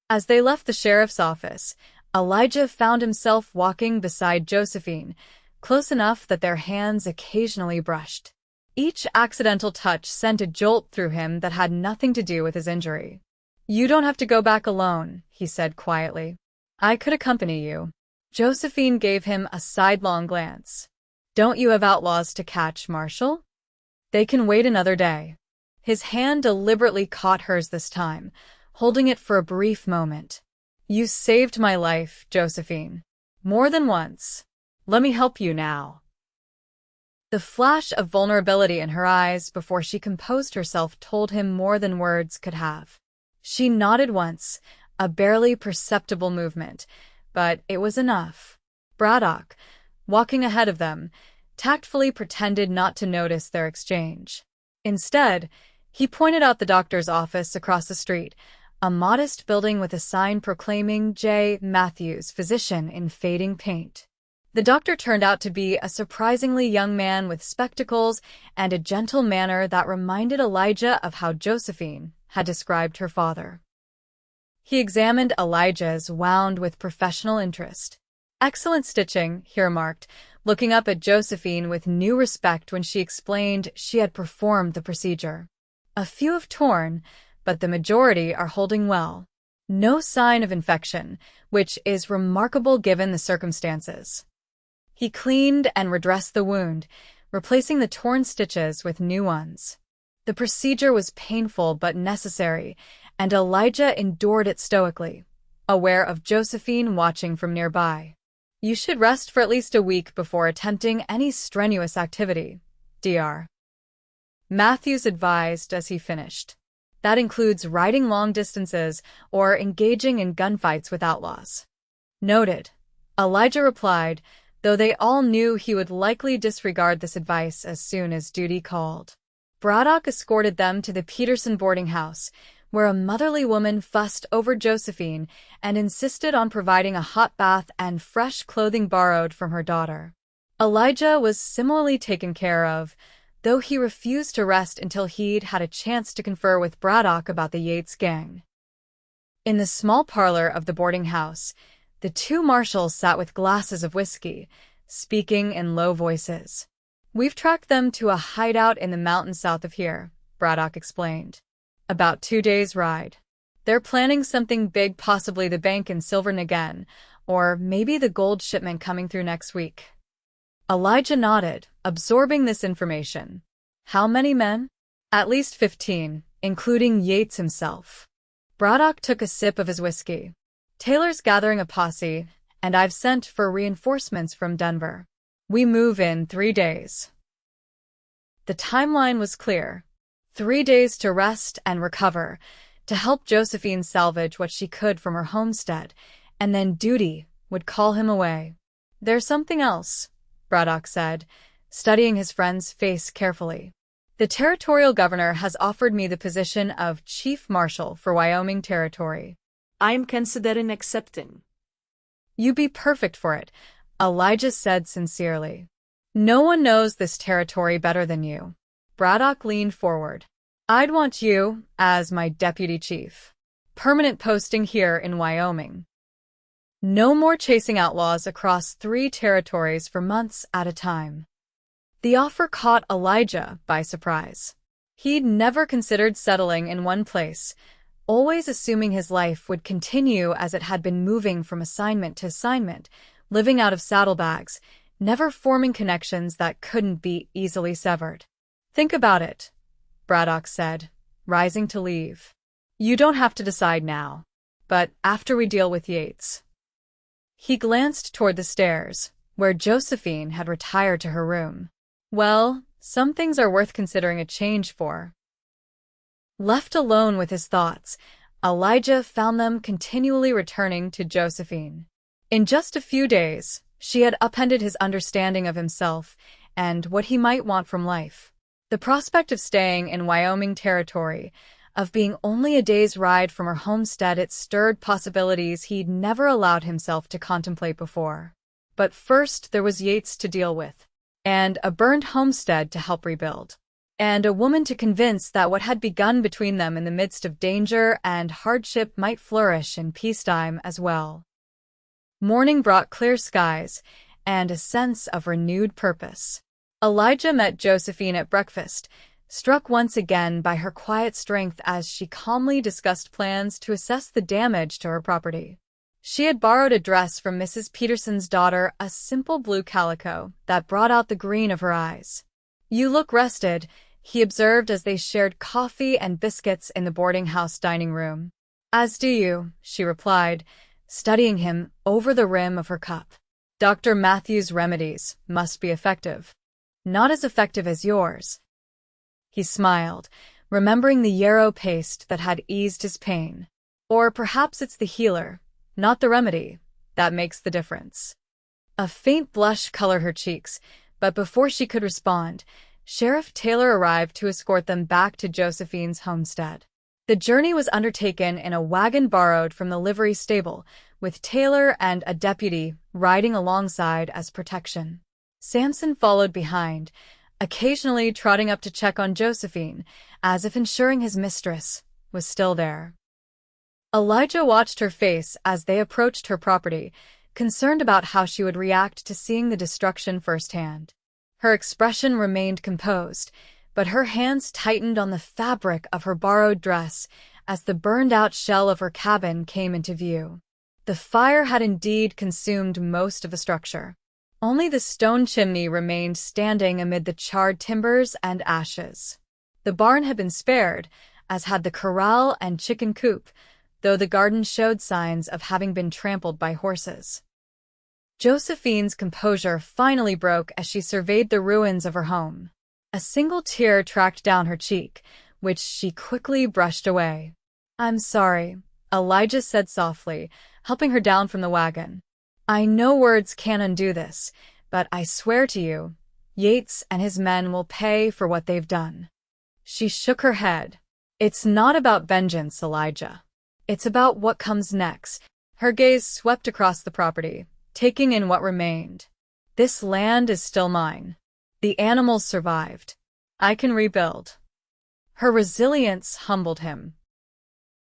As they left the sheriff's office, Elijah found himself walking beside Josephine, close enough that their hands occasionally brushed. Each accidental touch sent a jolt through him that had nothing to do with his injury. You don't have to go back alone, he said quietly. I could accompany you. Josephine gave him a sidelong glance. Don't you have outlaws to catch, Marshal? They can wait another day. His hand deliberately caught hers this time, holding it for a brief moment. You saved my life, Josephine. More than once. Let me help you now. The flash of vulnerability in her eyes before she composed herself told him more than words could have. She nodded once, a barely perceptible movement, but it was enough. Braddock, walking ahead of them, tactfully pretended not to notice their exchange. Instead, he pointed out the doctor's office across the street, a modest building with a sign proclaiming J. Matthews, physician, in fading paint. The doctor turned out to be a surprisingly young man with spectacles and a gentle manner that reminded Elijah of how Josephine had described her father. He examined Elijah's wound with professional interest. "Excellent stitching," he remarked, looking up at Josephine with new respect when she explained she had performed the procedure. "A few have torn, but the majority are holding well. No sign of infection, which is remarkable given the circumstances." He cleaned and redressed the wound, replacing the torn stitches with new ones. The procedure was painful but necessary, and Elijah endured it stoically, aware of Josephine watching from nearby. "You should rest for at least a week before attempting any strenuous activity, Dr. Matthews advised as he finished. "That includes riding long distances or engaging in gunfights with outlaws." "Noted," Elijah replied, though they all knew he would likely disregard this advice as soon as duty called. Braddock escorted them to the Peterson boarding house, where a motherly woman fussed over Josephine and insisted on providing a hot bath and fresh clothing borrowed from her daughter. Elijah was similarly taken care of, though he refused to rest until he'd had a chance to confer with Braddock about the Yates gang. In the small parlor of the boarding house, the two marshals sat with glasses of whiskey, speaking in low voices. "We've tracked them to a hideout in the mountains south of here," Braddock explained. "About 2 days' ride. They're planning something big, possibly the bank in Silvernagan, or maybe the gold shipment coming through next week." Elijah nodded, absorbing this information. "How many men?" "At least 15, including Yates himself." Braddock took a sip of his whiskey. "Taylor's gathering a posse, and I've sent for reinforcements from Denver. We move in 3 days." The timeline was clear. 3 days to rest and recover, to help Josephine salvage what she could from her homestead, and then duty would call him away. "There's something else," Braddock said, studying his friend's face carefully. "The territorial governor has offered me the position of Chief Marshal for Wyoming Territory. I'm considering accepting." "You'd be perfect for it," Elijah said sincerely. "No one knows this territory better than you." Braddock leaned forward. "I'd want you as my deputy chief. Permanent posting here in Wyoming. No more chasing outlaws across 3 territories for months at a time." The offer caught Elijah by surprise. He'd never considered settling in one place, always assuming his life would continue as it had been, moving from assignment to assignment, living out of saddlebags, never forming connections that couldn't be easily severed. "Think about it," Braddock said, rising to leave. "You don't have to decide now, but after we deal with Yates." He glanced toward the stairs, where Josephine had retired to her room. "Well, some things are worth considering a change for." Left alone with his thoughts, Elijah found them continually returning to Josephine. In just a few days, she had upended his understanding of himself and what he might want from life. The prospect of staying in Wyoming Territory, of being only a day's ride from her homestead, it stirred possibilities he'd never allowed himself to contemplate before. But first there was Yates to deal with, and a burned homestead to help rebuild, and a woman to convince that what had begun between them in the midst of danger and hardship might flourish in peacetime as well. Morning brought clear skies and a sense of renewed purpose. Elijah met Josephine at breakfast, struck once again by her quiet strength as she calmly discussed plans to assess the damage to her property. She had borrowed a dress from Mrs. Peterson's daughter, a simple blue calico that brought out the green of her eyes. "You look rested," he observed as they shared coffee and biscuits in the boarding house dining room. "As do you," she replied, studying him over the rim of her cup. "Dr. Matthews' remedies must be effective." Not as effective as yours. He smiled, remembering the yarrow paste that had eased his pain. Or perhaps it's the healer, not the remedy, that makes the difference. A faint blush colored her cheeks, but before she could respond, Sheriff Taylor arrived to escort them back to Josephine's homestead. The journey was undertaken in a wagon borrowed from the livery stable, with Taylor and a deputy riding alongside as protection. Samson followed behind, occasionally trotting up to check on Josephine, as if ensuring his mistress was still there. Elijah watched her face as they approached her property, concerned about how she would react to seeing the destruction firsthand. Her expression remained composed, but her hands tightened on the fabric of her borrowed dress as the burned-out shell of her cabin came into view. The fire had indeed consumed most of the structure. Only the stone chimney remained standing amid the charred timbers and ashes. The barn had been spared, as had the corral and chicken coop, though the garden showed signs of having been trampled by horses. Josephine's composure finally broke as she surveyed the ruins of her home. A single tear tracked down her cheek, which she quickly brushed away. "I'm sorry," Elijah said softly, helping her down from the wagon. "I know words can't undo this, but I swear to you, Yates and his men will pay for what they've done." She shook her head. "It's not about vengeance, Elijah. It's about what comes next." Her gaze swept across the property, taking in what remained. "This land is still mine. The animals survived. I can rebuild." Her resilience humbled him.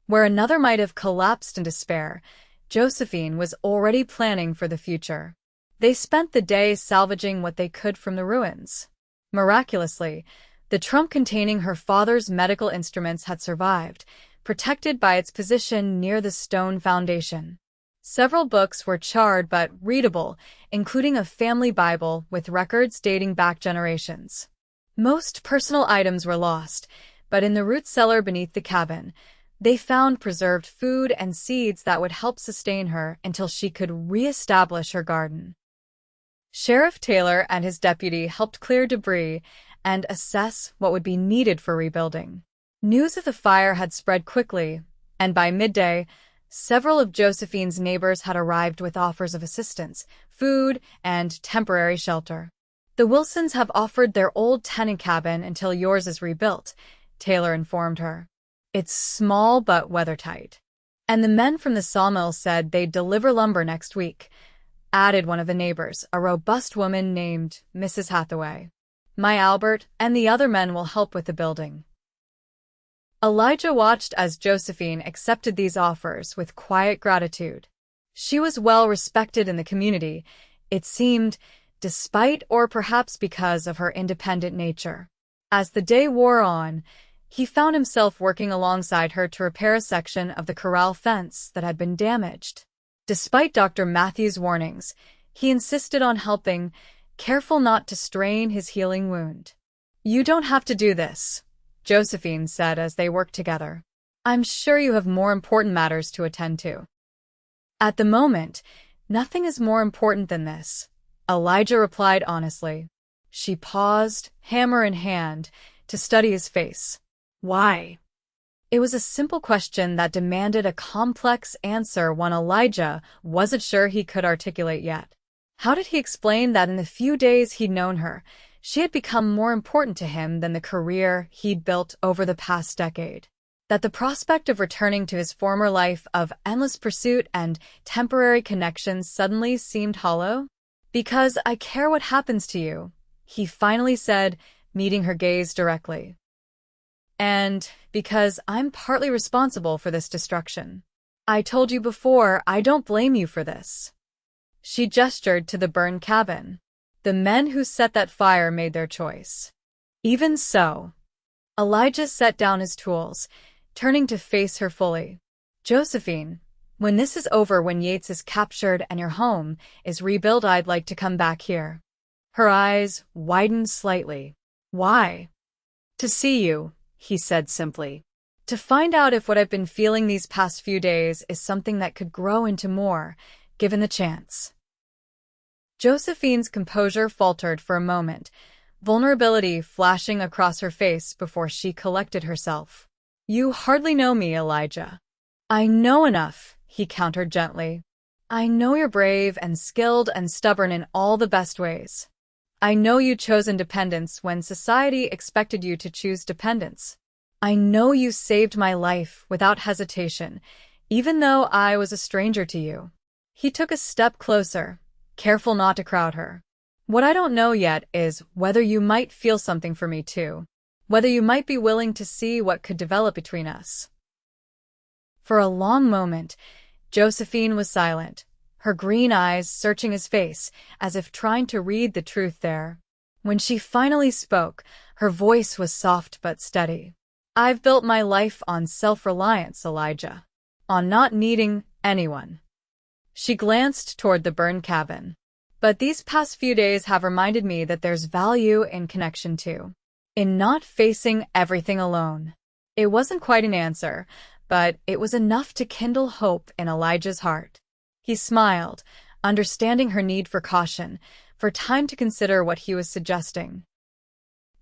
Where another might have collapsed in despair, Josephine was already planning for the future. They spent the day salvaging what they could from the ruins. Miraculously, the trunk containing her father's medical instruments had survived, protected by its position near the stone foundation. Several books were charred but readable, including a family Bible with records dating back generations. Most personal items were lost, but in the root cellar beneath the cabin, they found preserved food and seeds that would help sustain her until she could re-establish her garden. Sheriff Taylor and his deputy helped clear debris and assess what would be needed for rebuilding. News of the fire had spread quickly, and by midday, several of Josephine's neighbors had arrived with offers of assistance, food, and temporary shelter. "The Wilsons have offered their old tenant cabin until yours is rebuilt," Taylor informed her. "It's small but weathertight. And the men from the sawmill said they'd deliver lumber next week," added one of the neighbors, a robust woman named Mrs. Hathaway. "My Albert and the other men will help with the building." Elijah watched as Josephine accepted these offers with quiet gratitude. She was well respected in the community, it seemed, despite or perhaps because of her independent nature. As the day wore on, he found himself working alongside her to repair a section of the corral fence that had been damaged. Despite Dr. Matthews' warnings, he insisted on helping, careful not to strain his healing wound. "You don't have to do this," Josephine said as they worked together. "I'm sure you have more important matters to attend to." "At the moment, nothing is more important than this," Elijah replied honestly. She paused, hammer in hand, to study his face. "Why?" It was a simple question that demanded a complex answer, one Elijah wasn't sure he could articulate yet. How did he explain that in the few days he'd known her, she had become more important to him than the career he'd built over the past decade? That the prospect of returning to his former life of endless pursuit and temporary connections suddenly seemed hollow? "Because I care what happens to you," he finally said, meeting her gaze directly. "And because I'm partly responsible for this destruction. I told you before, I don't blame you for this." She gestured to the burned cabin. "The men who set that fire made their choice." "Even so." Elijah set down his tools, turning to face her fully. "Josephine, when this is over, when Yates is captured and your home is rebuilt, I'd like to come back here." Her eyes widened slightly. "Why?" "To see you," he said simply. "To find out if what I've been feeling these past few days is something that could grow into more, given the chance." Josephine's composure faltered for a moment, vulnerability flashing across her face before she collected herself. "You hardly know me, Elijah." "I know enough," he countered gently. "I know you're brave and skilled and stubborn in all the best ways. I know you chose independence when society expected you to choose dependence. I know you saved my life without hesitation, even though I was a stranger to you." He took a step closer, careful not to crowd her. "What I don't know yet is whether you might feel something for me too, whether you might be willing to see what could develop between us." For a long moment, Josephine was silent, her green eyes searching his face as if trying to read the truth there. When she finally spoke, her voice was soft but steady. "I've built my life on self-reliance, Elijah. On not needing anyone." She glanced toward the burned cabin. "But these past few days have reminded me that there's value in connection too. In not facing everything alone." It wasn't quite an answer, but it was enough to kindle hope in Elijah's heart. He smiled, understanding her need for caution, for time to consider what he was suggesting.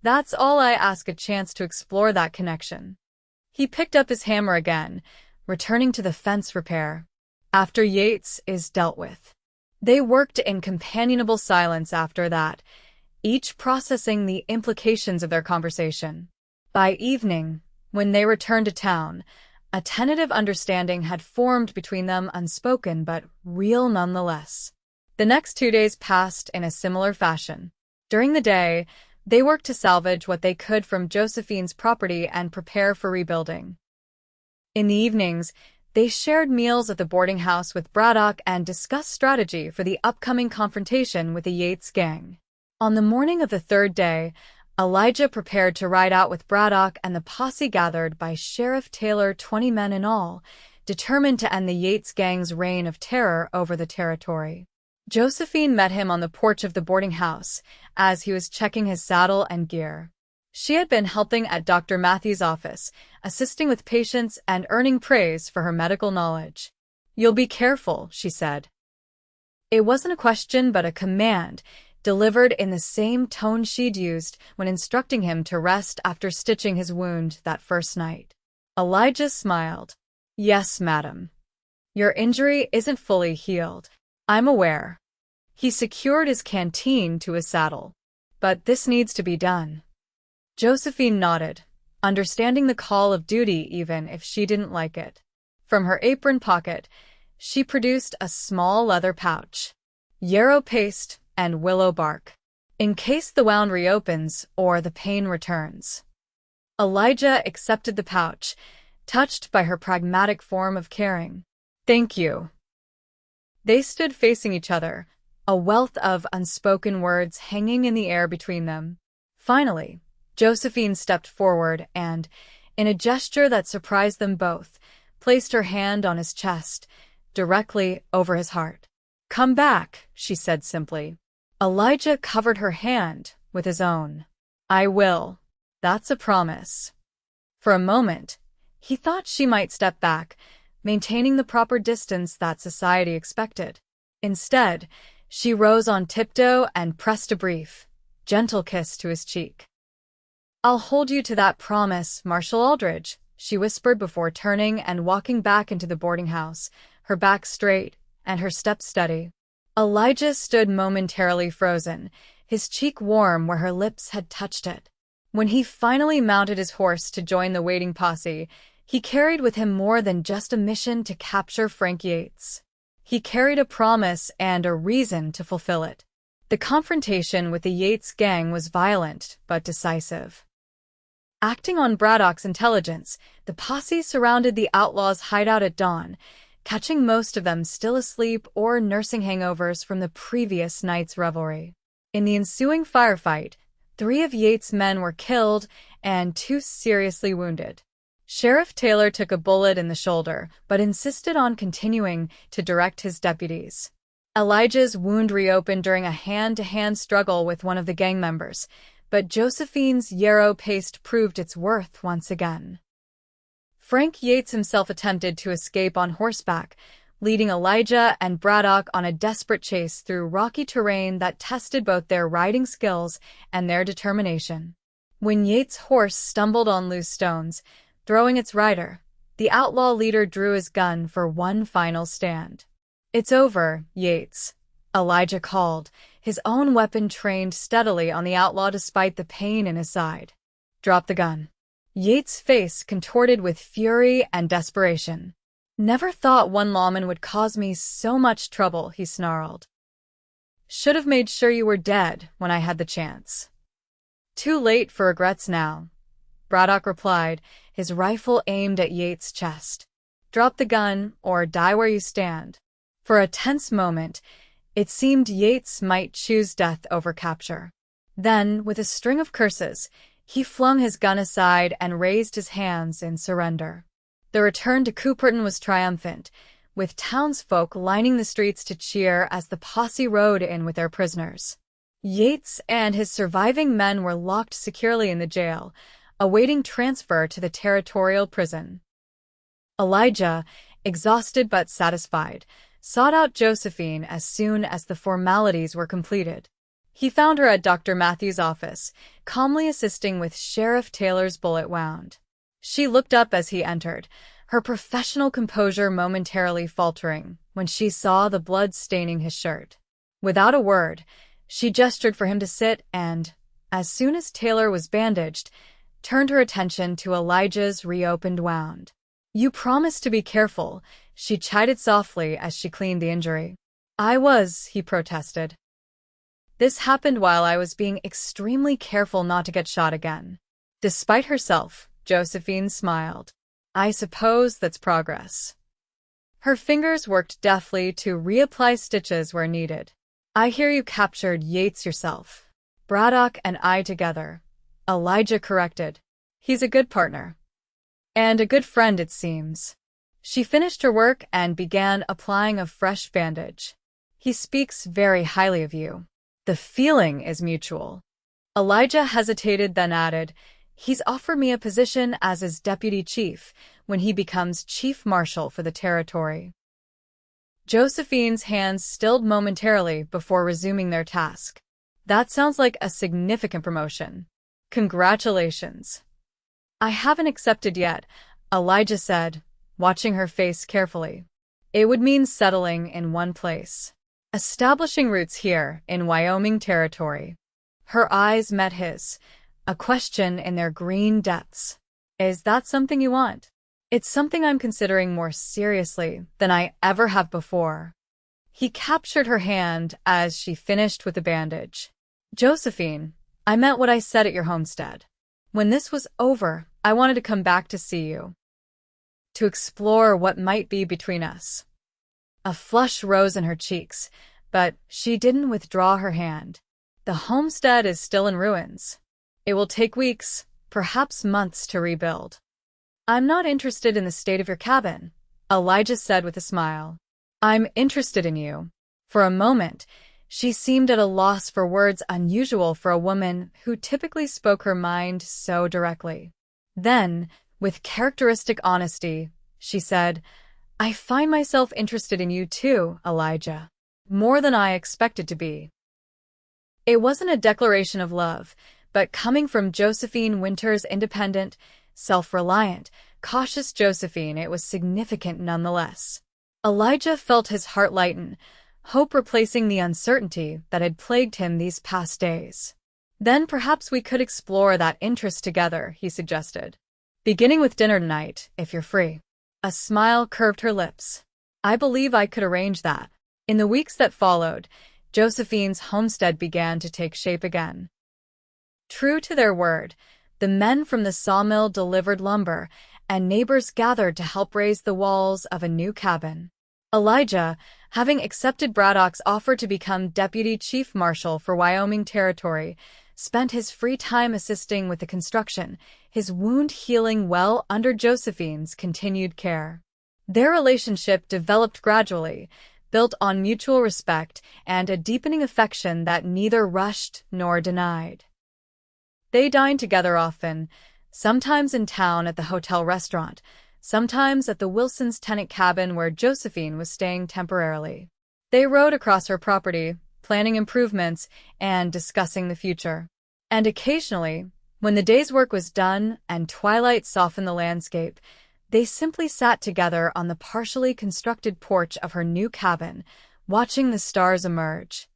"That's all I ask, a chance to explore that connection." He picked up his hammer again, returning to the fence repair. "After Yates is dealt with." They worked in companionable silence after that, each processing the implications of their conversation. By evening, when they returned to town, a tentative understanding had formed between them, unspoken but real nonetheless. The next 2 days passed in a similar fashion. During the day, they worked to salvage what they could from Josephine's property and prepare for rebuilding. In the evenings, they shared meals at the boarding house with Braddock and discussed strategy for the upcoming confrontation with the Yates gang. On the morning of the third day, Elijah prepared to ride out with Braddock and the posse gathered by Sheriff Taylor, 20 men in all, determined to end the Yates gang's reign of terror over the territory. Josephine met him on the porch of the boarding house as he was checking his saddle and gear. She had been helping at Dr. Matthews' office, assisting with patients and earning praise for her medical knowledge. "You'll be careful," she said. It wasn't a question but a command, delivered in the same tone she'd used when instructing him to rest after stitching his wound that first night. Elijah smiled. "Yes, madam. Your injury isn't fully healed. I'm aware." He secured his canteen to his saddle. "But this needs to be done." Josephine nodded, understanding the call of duty even if she didn't like it. From her apron pocket, she produced a small leather pouch. Yarrow paste and willow bark, in case the wound reopens or the pain returns. Elijah accepted the pouch, touched by her pragmatic form of caring. "Thank you." They stood facing each other, a wealth of unspoken words hanging in the air between them. Finally, Josephine stepped forward and, in a gesture that surprised them both, placed her hand on his chest, directly over his heart. "Come back," she said simply. Elijah covered her hand with his own. "I will. That's a promise." For a moment, he thought she might step back, maintaining the proper distance that society expected. Instead, she rose on tiptoe and pressed a brief, gentle kiss to his cheek. "I'll hold you to that promise, Marshal Aldridge," she whispered before turning and walking back into the boarding house, her back straight and her step steady. Elijah stood momentarily frozen, his cheek warm where her lips had touched it. When he finally mounted his horse to join the waiting posse, he carried with him more than just a mission to capture Frank Yates. He carried a promise and a reason to fulfill it. The confrontation with the Yates gang was violent but decisive. Acting on Braddock's intelligence, the posse surrounded the outlaws' hideout at dawn, catching most of them still asleep or nursing hangovers from the previous night's revelry. In the ensuing firefight, 3 of Yates' men were killed and 2 seriously wounded. Sheriff Taylor took a bullet in the shoulder, but insisted on continuing to direct his deputies. Elijah's wound reopened during a hand-to-hand struggle with one of the gang members, but Josephine's yarrow paste proved its worth once again. Frank Yates himself attempted to escape on horseback, leading Elijah and Braddock on a desperate chase through rocky terrain that tested both their riding skills and their determination. When Yates' horse stumbled on loose stones, throwing its rider, the outlaw leader drew his gun for one final stand. "It's over, Yates," Elijah called, his own weapon trained steadily on the outlaw despite the pain in his side. "Drop the gun." Yates' face contorted with fury and desperation. "Never thought one lawman would cause me so much trouble," he snarled. "Should have made sure you were dead when I had the chance." "Too late for regrets now," Braddock replied, his rifle aimed at Yates' chest. "Drop the gun or die where you stand." For a tense moment, it seemed Yates might choose death over capture. Then, with a string of curses, he flung his gun aside and raised his hands in surrender. The return to Cooperton was triumphant, with townsfolk lining the streets to cheer as the posse rode in with their prisoners. Yates and his surviving men were locked securely in the jail, awaiting transfer to the territorial prison. Elijah, exhausted but satisfied, sought out Josephine as soon as the formalities were completed. He found her at Dr. Matthews' office, calmly assisting with Sheriff Taylor's bullet wound. She looked up as he entered, her professional composure momentarily faltering when she saw the blood staining his shirt. Without a word, she gestured for him to sit and, as soon as Taylor was bandaged, turned her attention to Elijah's reopened wound. "You promised to be careful," she chided softly as she cleaned the injury. "I was," he protested. "This happened while I was being extremely careful not to get shot again." Despite herself, Josephine smiled. "I suppose that's progress." Her fingers worked deftly to reapply stitches where needed. "I hear you captured Yates yourself." "Braddock and I together," Elijah corrected. "He's a good partner. And a good friend, it seems." She finished her work and began applying a fresh bandage. "He speaks very highly of you." "The feeling is mutual." Elijah hesitated, then added, "He's offered me a position as his deputy chief when he becomes chief marshal for the territory." Josephine's hands stilled momentarily before resuming their task. "That sounds like a significant promotion. Congratulations." "I haven't accepted yet," Elijah said, watching her face carefully. "It would mean settling in one place. Establishing roots here in Wyoming Territory." Her eyes met his, a question in their green depths. "Is that something you want?" "It's something I'm considering more seriously than I ever have before." He captured her hand as she finished with the bandage. "Josephine, I meant what I said at your homestead. When this was over, I wanted to come back to see you. To explore what might be between us." A flush rose in her cheeks, but she didn't withdraw her hand. "The homestead is still in ruins. It will take weeks, perhaps months to rebuild." "I'm not interested in the state of your cabin," Elijah said with a smile. "I'm interested in you." For a moment, she seemed at a loss for words, unusual for a woman who typically spoke her mind so directly. Then, with characteristic honesty, she said, "I find myself interested in you too, Elijah. More than I expected to be." It wasn't a declaration of love, but coming from Josephine Winters' independent, self-reliant, cautious Josephine, it was significant nonetheless. Elijah felt his heart lighten, hope replacing the uncertainty that had plagued him these past days. "Then perhaps we could explore that interest together," he suggested. "Beginning with dinner tonight, if you're free." A smile curved her lips. "I believe I could arrange that." In the weeks that followed, Josephine's homestead began to take shape again. True to their word, the men from the sawmill delivered lumber, and neighbors gathered to help raise the walls of a new cabin. Elijah, having accepted Braddock's offer to become deputy chief marshal for Wyoming Territory, spent his free time assisting with the construction, his wound healing well under Josephine's continued care. Their relationship developed gradually, built on mutual respect and a deepening affection that neither rushed nor denied. They dined together often, sometimes in town at the hotel restaurant, sometimes at the Wilsons' tenant cabin where Josephine was staying temporarily. They rode across her property, planning improvements and discussing the future. And occasionally, when the day's work was done and twilight softened the landscape, they simply sat together on the partially constructed porch of her new cabin, watching the stars emerge.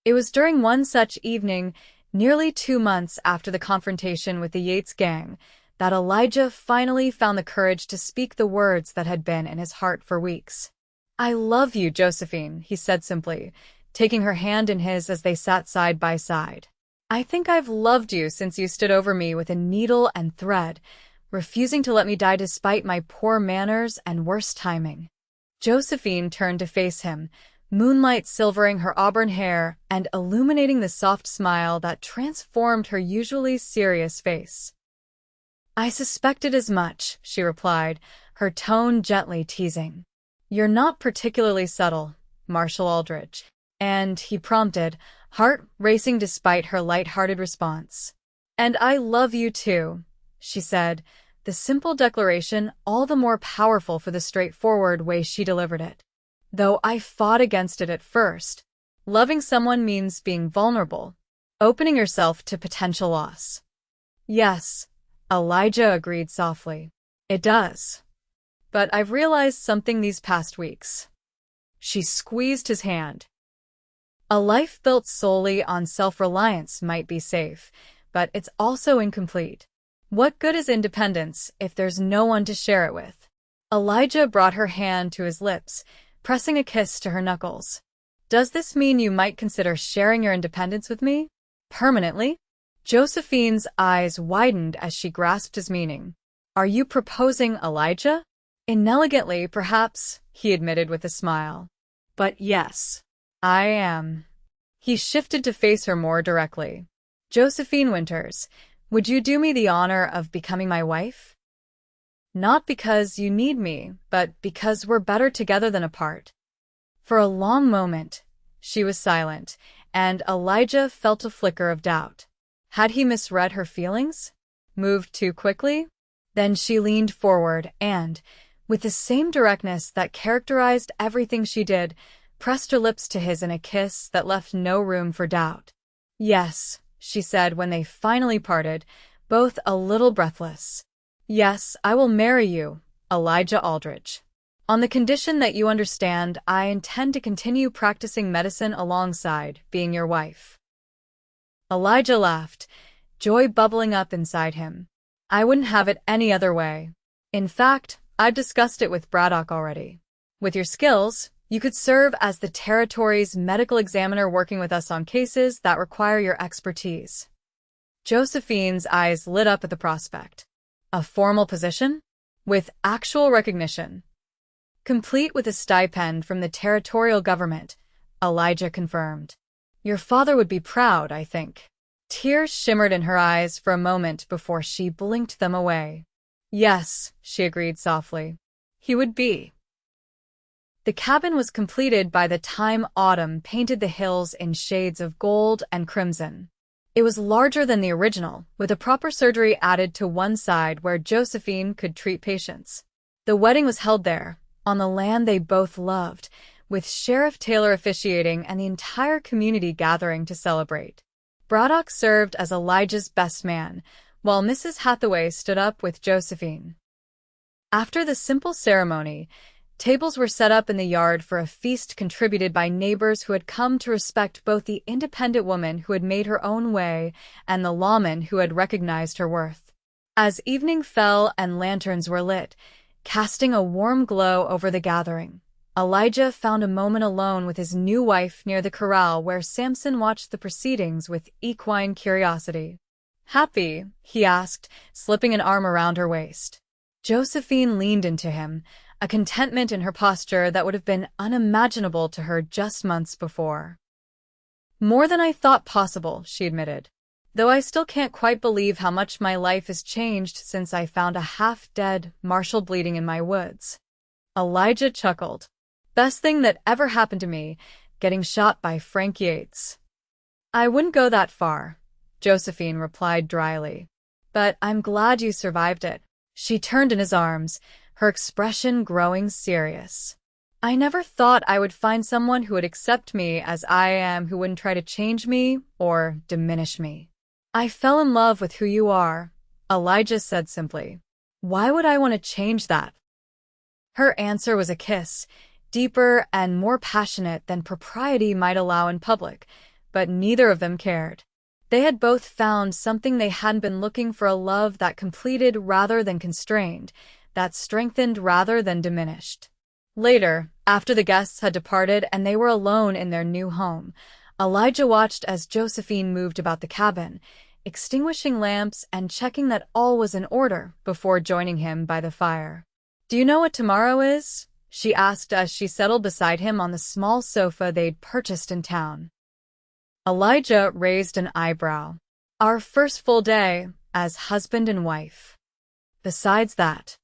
It was during one such evening, nearly 2 months after the confrontation with the Yates gang, that Elijah finally found the courage to speak the words that had been in his heart for weeks. "I love you, Josephine," he said simply, taking her hand in his as they sat side by side. "I think I've loved you since you stood over me with a needle and thread, refusing to let me die despite my poor manners and worse timing." Josephine turned to face him, moonlight silvering her auburn hair and illuminating the soft smile that transformed her usually serious face. "I suspected as much," she replied, her tone gently teasing. "You're not particularly subtle, Marshal Aldridge." And he prompted, heart racing despite her light-hearted response. "And I love you too," she said, the simple declaration all the more powerful for the straightforward way she delivered it. "Though I fought against it at first. Loving someone means being vulnerable, opening yourself to potential loss." "Yes," Elijah agreed softly. "It does. But I've realized something these past weeks." She squeezed his hand. "A life built solely on self-reliance might be safe, but it's also incomplete. What good is independence if there's no one to share it with?" Elijah brought her hand to his lips, pressing a kiss to her knuckles. "Does this mean you might consider sharing your independence with me? Permanently?" Josephine's eyes widened as she grasped his meaning. "Are you proposing, Elijah?" "Inelegantly, perhaps," he admitted with a smile. "But yes, I am." He shifted to face her more directly. "Josephine Winters, would you do me the honor of becoming my wife? Not because you need me, but because we're better together than apart." For a long moment, she was silent, and Elijah felt a flicker of doubt. Had he misread her feelings? Moved too quickly? Then she leaned forward and, with the same directness that characterized everything she did, pressed her lips to his in a kiss that left no room for doubt. "Yes," she said when they finally parted, both a little breathless. "Yes, I will marry you, Elijah Aldridge. On the condition that you understand, I intend to continue practicing medicine alongside being your wife." Elijah laughed, joy bubbling up inside him. "I wouldn't have it any other way. In fact, I've discussed it with Braddock already. With your skills, you could serve as the territory's medical examiner working with us on cases that require your expertise." Josephine's eyes lit up at the prospect. "A formal position? With actual recognition? Complete with a stipend from the territorial government," Elijah confirmed. "Your father would be proud, I think." Tears shimmered in her eyes for a moment before she blinked them away. "Yes," she agreed softly. "He would be." The cabin was completed by the time autumn painted the hills in shades of gold and crimson. It was larger than the original, with a proper surgery added to one side where Josephine could treat patients. The wedding was held there, on the land they both loved, with Sheriff Taylor officiating and the entire community gathering to celebrate. Braddock served as Elijah's best man, while Mrs. Hathaway stood up with Josephine. After the simple ceremony, tables were set up in the yard for a feast contributed by neighbors who had come to respect both the independent woman who had made her own way and the lawman who had recognized her worth. As evening fell and lanterns were lit, casting a warm glow over the gathering, Elijah found a moment alone with his new wife near the corral where Samson watched the proceedings with equine curiosity. "Happy?" he asked, slipping an arm around her waist. Josephine leaned into him, a contentment in her posture that would have been unimaginable to her just months before. "More than I thought possible," she admitted, "though I still can't quite believe how much my life has changed since I found a half-dead Marshal bleeding in my woods." Elijah chuckled. "Best thing that ever happened to me, getting shot by Frank Yates." "I wouldn't go that far," Josephine replied dryly. "But I'm glad you survived it." She turned in his arms, her expression growing serious. "I never thought I would find someone who would accept me as I am, who wouldn't try to change me or diminish me. I fell in love with who you are," Elijah said simply. "Why would I want to change that?" Her answer was a kiss, deeper and more passionate than propriety might allow in public, but neither of them cared. They had both found something they hadn't been looking for, a love that completed rather than constrained, that strengthened rather than diminished. Later, after the guests had departed and they were alone in their new home, Elijah watched as Josephine moved about the cabin, extinguishing lamps and checking that all was in order before joining him by the fire. "Do you know what tomorrow is?" she asked as she settled beside him on the small sofa they'd purchased in town. Elijah raised an eyebrow. "Our first full day as husband and wife." "Besides that,"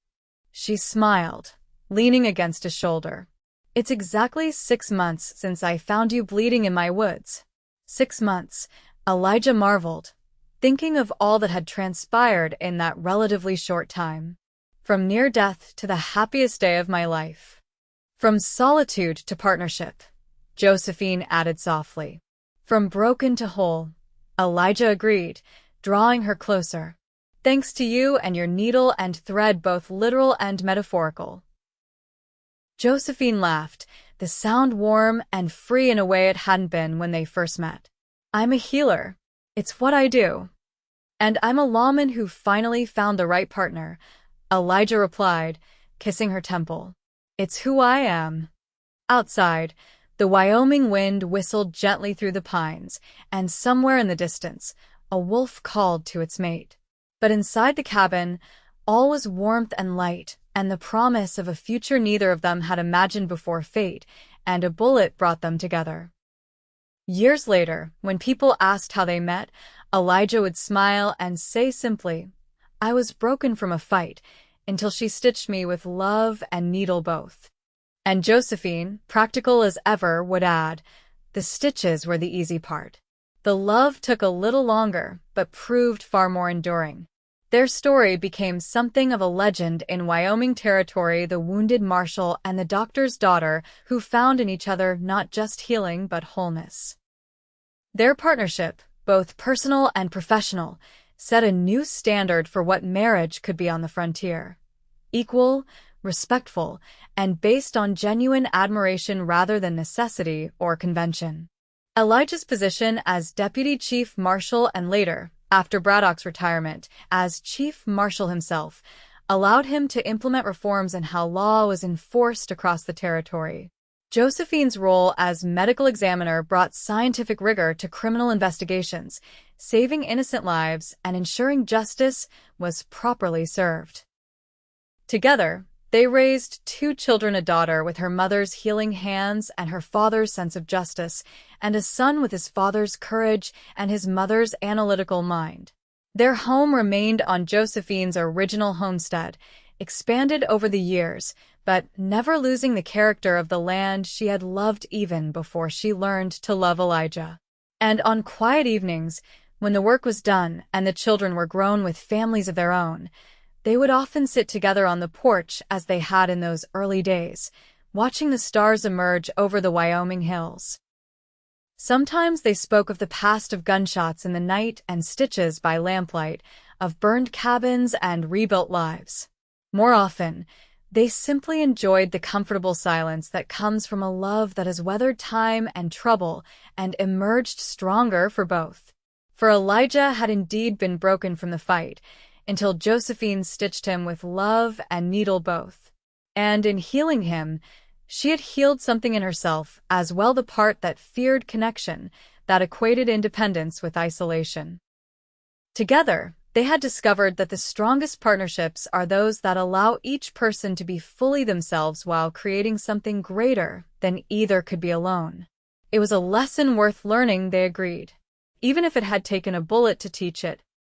she smiled, leaning against his shoulder, "it's exactly 6 months since I found you bleeding in my woods." 6 months, Elijah marveled, thinking of all that had transpired in that relatively short time. From near death to the happiest day of my life. From solitude to partnership, Josephine added softly. From broken to whole, Elijah agreed, drawing her closer. "Thanks to you and your needle and thread, both literal and metaphorical." Josephine laughed, the sound warm and free in a way it hadn't been when they first met. "I'm a healer. It's what I do. And I'm a lawman who finally found the right partner," Elijah replied, kissing her temple. "It's who I am." Outside, the Wyoming wind whistled gently through the pines, and somewhere in the distance, a wolf called to its mate. But inside the cabin, all was warmth and light, and the promise of a future neither of them had imagined before fate and a bullet brought them together. Years later, when people asked how they met, Elijah would smile and say simply, "I was broken from a fight, until she stitched me with love and needle both." And Josephine, practical as ever, would add, "The stitches were the easy part. The love took a little longer, but proved far more enduring." Their story became something of a legend in Wyoming Territory, the wounded Marshal and the doctor's daughter who found in each other not just healing but wholeness. Their partnership, both personal and professional, set a new standard for what marriage could be on the frontier. Equal, respectful, and based on genuine admiration rather than necessity or convention. Elijah's position as Deputy Chief Marshal and later, after Braddock's retirement, as Chief Marshal himself, allowed him to implement reforms in how law was enforced across the territory. Josephine's role as medical examiner brought scientific rigor to criminal investigations, saving innocent lives and ensuring justice was properly served. Together, they raised 2 children, a daughter with her mother's healing hands and her father's sense of justice, and a son with his father's courage and his mother's analytical mind. Their home remained on Josephine's original homestead, expanded over the years, but never losing the character of the land she had loved even before she learned to love Elijah. And on quiet evenings, when the work was done and the children were grown with families of their own, they would often sit together on the porch as they had in those early days, watching the stars emerge over the Wyoming hills. Sometimes they spoke of the past, of gunshots in the night and stitches by lamplight, of burned cabins and rebuilt lives. More often, they simply enjoyed the comfortable silence that comes from a love that has weathered time and trouble and emerged stronger for both. For Elijah had indeed been broken from the fight, until Josephine stitched him with love and needle both. And in healing him, she had healed something in herself as well, the part that feared connection, that equated independence with isolation. Together, they had discovered that the strongest partnerships are those that allow each person to be fully themselves while creating something greater than either could be alone. It was a lesson worth learning, they agreed, even if it had taken a bullet to teach it.